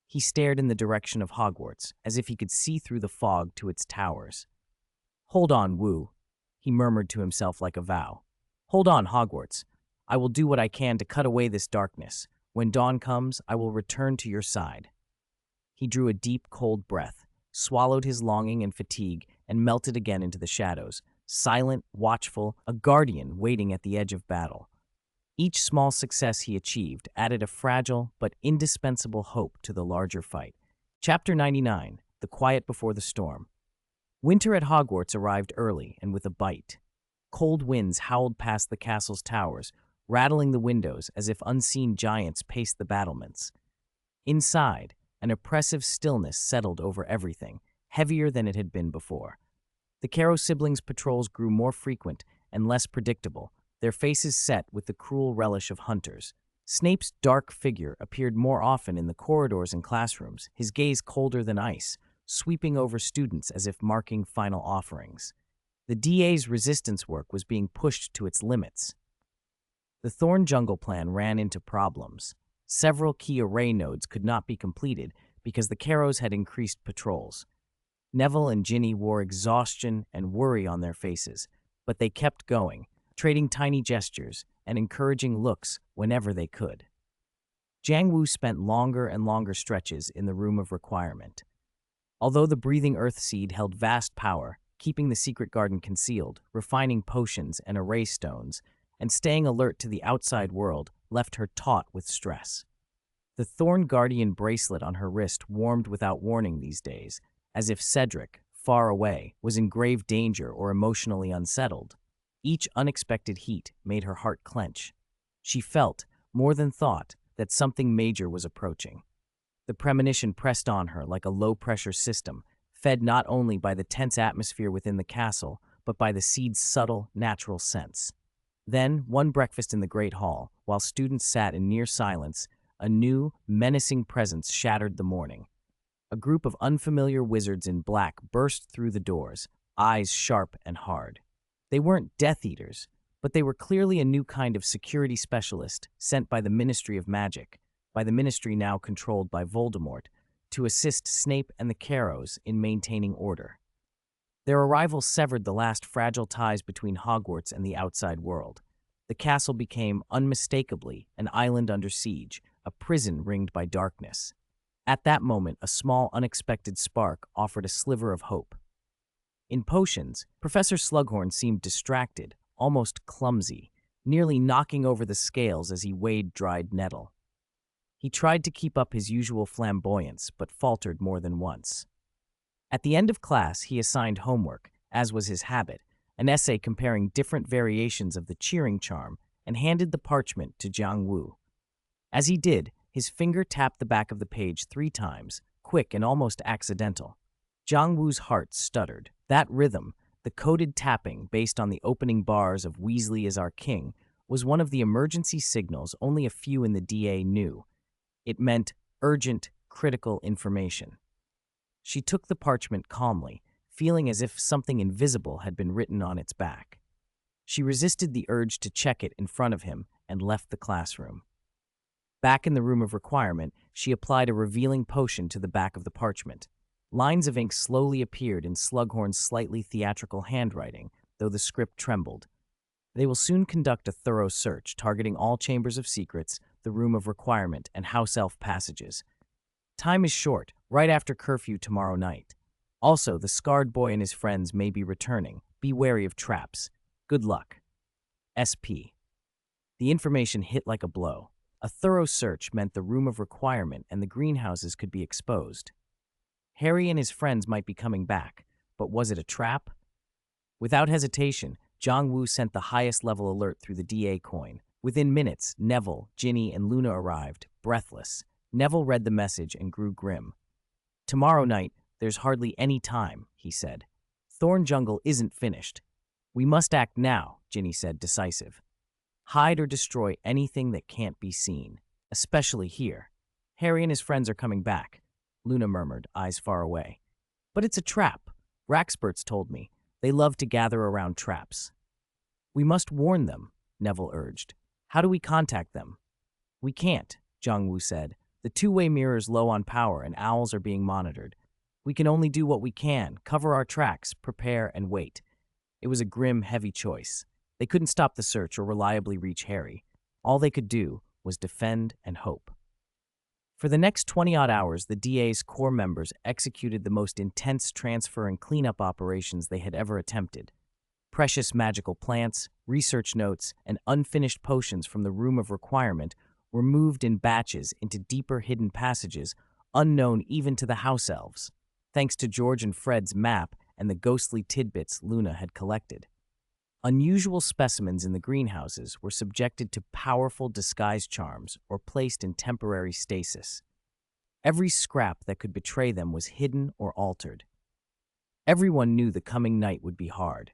He stared in the direction of Hogwarts, as if he could see through the fog to its towers. "Hold on, Wu," he murmured to himself like a vow. "Hold on, Hogwarts. I will do what I can to cut away this darkness. When dawn comes, I will return to your side." He drew a deep, cold breath, swallowed his longing and fatigue, and melted again into the shadows, silent, watchful, a guardian waiting at the edge of battle. Each small success he achieved added a fragile but indispensable hope to the larger fight. Chapter 99, The Quiet Before the Storm. Winter at Hogwarts arrived early and with a bite. Cold winds howled past the castle's towers, rattling the windows as if unseen giants paced the battlements. Inside, an oppressive stillness settled over everything, heavier than it had been before. The Carrow siblings' patrols grew more frequent and less predictable, their faces set with the cruel relish of hunters. Snape's dark figure appeared more often in the corridors and classrooms, his gaze colder than ice, sweeping over students as if marking final offerings. The DA's resistance work was being pushed to its limits. The Thorn Jungle plan ran into problems. Several key array nodes could not be completed because the Carrows had increased patrols. Neville and Ginny wore exhaustion and worry on their faces, but they kept going, trading tiny gestures and encouraging looks whenever they could. Jiangwu spent longer and longer stretches in the Room of Requirement. Although the breathing earth seed held vast power, keeping the secret garden concealed, refining potions and array stones, and staying alert to the outside world left her taut with stress. The Thorn Guardian bracelet on her wrist warmed without warning these days, as if Cedric, far away, was in grave danger or emotionally unsettled. Each unexpected heat made her heart clench. She felt, more than thought, that something major was approaching. The premonition pressed on her like a low-pressure system, fed not only by the tense atmosphere within the castle, but by the seed's subtle, natural sense. Then, one breakfast in the Great Hall, while students sat in near silence, a new, menacing presence shattered the morning. A group of unfamiliar wizards in black burst through the doors, eyes sharp and hard. They weren't Death Eaters, but they were clearly a new kind of security specialist sent by the Ministry of Magic, by the ministry now controlled by Voldemort, to assist Snape and the Scarecrows in maintaining order. Their arrival severed the last fragile ties between Hogwarts and the outside world. The castle became, unmistakably, an island under siege, a prison ringed by darkness. At that moment, a small, unexpected spark offered a sliver of hope. In potions, Professor Slughorn seemed distracted, almost clumsy, nearly knocking over the scales as he weighed dried nettle. He tried to keep up his usual flamboyance, but faltered more than once. At the end of class, he assigned homework, as was his habit, an essay comparing different variations of the cheering charm, and handed the parchment to Jiang Wu. As he did, his finger tapped the back of the page 3 times, quick and almost accidental. Jiang Wu's heart stuttered. That rhythm, the coded tapping based on the opening bars of "Weasley is our king," was one of the emergency signals only a few in the DA knew. It meant urgent, critical information. She took the parchment calmly, feeling as if something invisible had been written on its back. She resisted the urge to check it in front of him and left the classroom. Back in the room of requirement, she applied a revealing potion to the back of the parchment. Lines of ink slowly appeared in Slughorn's slightly theatrical handwriting, though the script trembled. They will soon conduct a thorough search, targeting all chambers of secrets, the room of requirement, and house elf passages. Time is short, right after curfew tomorrow night. Also, the scarred boy and his friends may be returning. Be wary of traps. Good luck. SP. The information hit like a blow. A thorough search meant the room of requirement and the greenhouses could be exposed. Harry and his friends might be coming back, but was it a trap? Without hesitation, Jiang Wu sent the highest level alert through the DA coin. Within minutes, Neville, Ginny, and Luna arrived, breathless. Neville read the message and grew grim. "Tomorrow night, there's hardly any time," he said. "Thorn Jungle isn't finished. We must act now," Ginny said, decisive. "Hide or destroy anything that can't be seen, especially here. Harry and his friends are coming back," Luna murmured, eyes far away. "But it's a trap. Raxperts told me. They love to gather around traps." "We must warn them," Neville urged. "How do we contact them?" "We can't," Jiang Wu said. "The two-way mirror's low on power and owls are being monitored. We can only do what we can, cover our tracks, prepare, and wait." It was a grim, heavy choice. They couldn't stop the search or reliably reach Harry. All they could do was defend and hope. For the next 20-odd hours, the DA's core members executed the most intense transfer and cleanup operations they had ever attempted. Precious magical plants, research notes, and unfinished potions from the room of requirement were moved in batches into deeper hidden passages unknown even to the house elves, thanks to George and Fred's map and the ghostly tidbits Luna had collected. Unusual specimens in the greenhouses were subjected to powerful disguise charms or placed in temporary stasis. Every scrap that could betray them was hidden or altered. Everyone knew the coming night would be hard.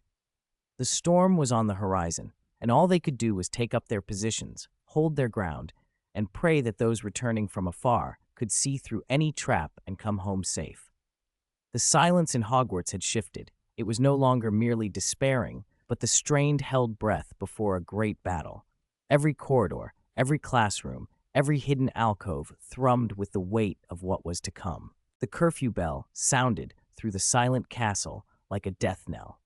The storm was on the horizon, and all they could do was take up their positions, hold their ground, and pray that those returning from afar could see through any trap and come home safe. The silence in Hogwarts had shifted. It was no longer merely despairing, but the strained held breath before a great battle. Every corridor, every classroom, every hidden alcove thrummed with the weight of what was to come. The curfew bell sounded through the silent castle like a death knell.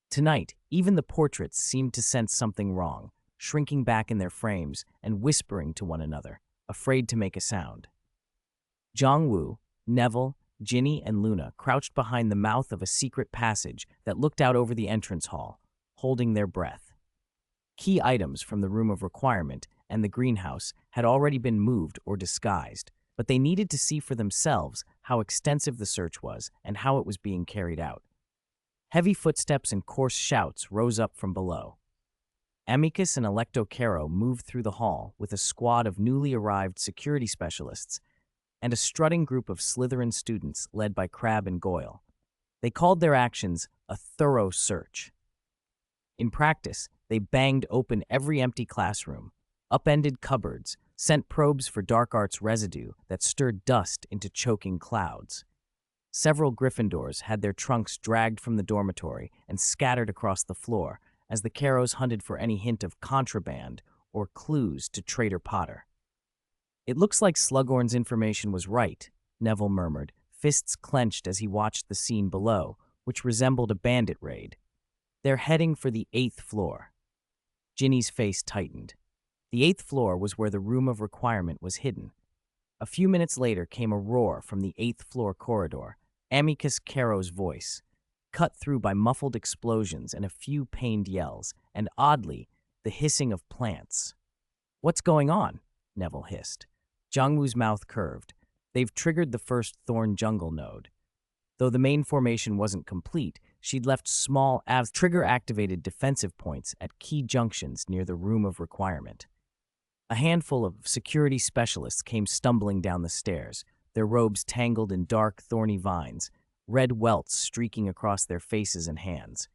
Tonight, even the portraits seemed to sense something wrong, shrinking back in their frames and whispering to one another, afraid to make a sound. Jiang Wu, Neville, Ginny, and Luna crouched behind the mouth of a secret passage that looked out over the entrance hall, holding their breath. Key items from the room of requirement and the greenhouse had already been moved or disguised, but they needed to see for themselves how extensive the search was, and how it was being carried out. Heavy footsteps and coarse shouts rose up from below. Amicus and Electo Caro moved through the hall with a squad of newly arrived security specialists and a strutting group of Slytherin students led by Crabbe and Goyle. They called their actions a thorough search. In practice, they banged open every empty classroom, upended cupboards, sent probes for dark arts residue that stirred dust into choking clouds. Several Gryffindors had their trunks dragged from the dormitory and scattered across the floor as the Caros hunted for any hint of contraband or clues to Traitor Potter. "It looks like Slughorn's information was right," Neville murmured, fists clenched as he watched the scene below, which resembled a bandit raid. "They're heading for the 8th floor." Ginny's face tightened. The 8th floor was where the room of requirement was hidden. A few minutes later came a roar from the 8th floor corridor, Amicus Caro's voice, cut through by muffled explosions and a few pained yells, and oddly, the hissing of plants. "What's going on?" Neville hissed. Jiangwu's mouth curved. "They've triggered the first Thorn Jungle node. Though the main formation wasn't complete, she'd left small trigger-activated defensive points at key junctions near the room of requirement." A handful of security specialists came stumbling down the stairs, their robes tangled in dark, thorny vines, red welts streaking across their faces and hands.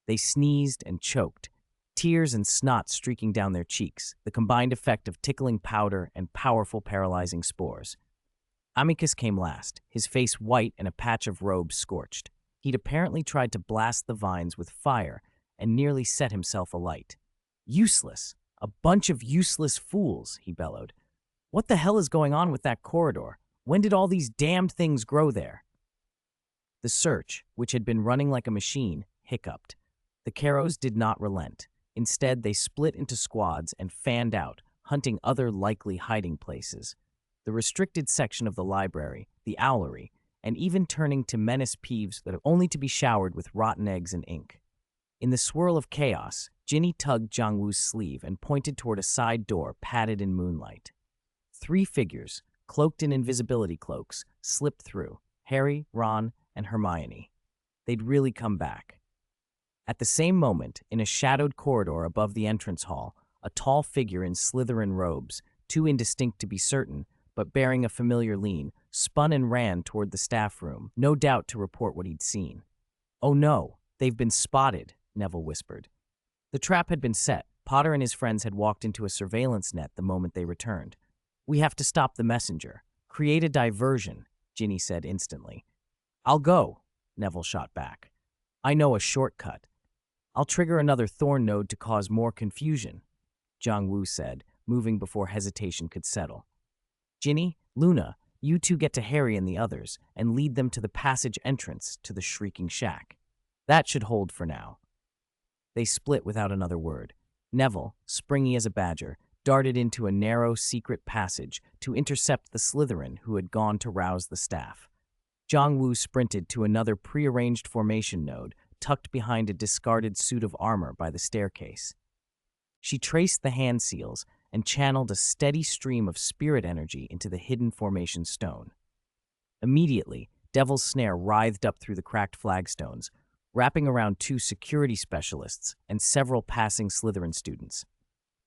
They sneezed and choked, tears and snot streaking down their cheeks, the combined effect of tickling powder and powerful paralyzing spores. Amicus came last, his face white and a patch of robe scorched. He'd apparently tried to blast the vines with fire and nearly set himself alight. "Useless! A bunch of useless fools," he bellowed. "What the hell is going on with that corridor? When did all these damned things grow there?" The search, which had been running like a machine, hiccuped. The Caros did not relent. Instead, they split into squads and fanned out, hunting other likely hiding places. The restricted section of the library, the owlery, and even turning to menace peeves that are only to be showered with rotten eggs and ink. In the swirl of chaos, Ginny tugged Jiangwu's sleeve and pointed toward a side door padded in moonlight. 3 figures, cloaked in invisibility cloaks, slipped through: Harry, Ron, and Hermione. They'd really come back. At the same moment, in a shadowed corridor above the entrance hall, a tall figure in Slytherin robes, too indistinct to be certain, but bearing a familiar lean, spun and ran toward the staff room, no doubt to report what he'd seen. "Oh no, they've been spotted," Neville whispered. The trap had been set. Potter and his friends had walked into a surveillance net the moment they returned. "We have to stop the messenger. Create a diversion," Ginny said instantly. "I'll go," Neville shot back. "I know a shortcut." "I'll trigger another thorn node to cause more confusion," Jiangwu said, moving before hesitation could settle. "Ginny, Luna, you two get to Harry and the others and lead them to the passage entrance to the Shrieking Shack. That should hold for now." They split without another word. Neville, springy as a badger, darted into a narrow, secret passage to intercept the Slytherin who had gone to rouse the staff. Jiangwu sprinted to another prearranged formation node tucked behind a discarded suit of armor by the staircase. She traced the hand seals and channeled a steady stream of spirit energy into the hidden formation stone. Immediately, Devil's Snare writhed up through the cracked flagstones, wrapping around 2 security specialists and several passing Slytherin students.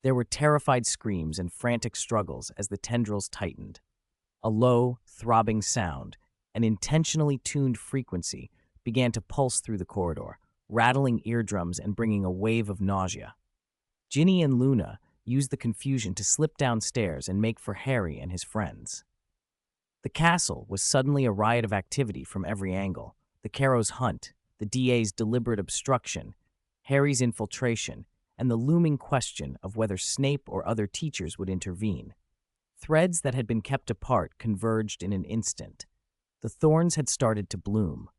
There were terrified screams and frantic struggles as the tendrils tightened. A low, throbbing sound, an intentionally tuned frequency, began to pulse through the corridor, rattling eardrums and bringing a wave of nausea. Ginny and Luna used the confusion to slip downstairs and make for Harry and his friends. The castle was suddenly a riot of activity from every angle: the Caros' hunt, the DA's deliberate obstruction, Harry's infiltration, and the looming question of whether Snape or other teachers would intervene. Threads that had been kept apart converged in an instant. The thorns had started to bloom.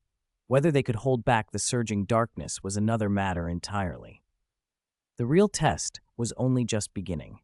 Whether they could hold back the surging darkness was another matter entirely. The real test was only just beginning.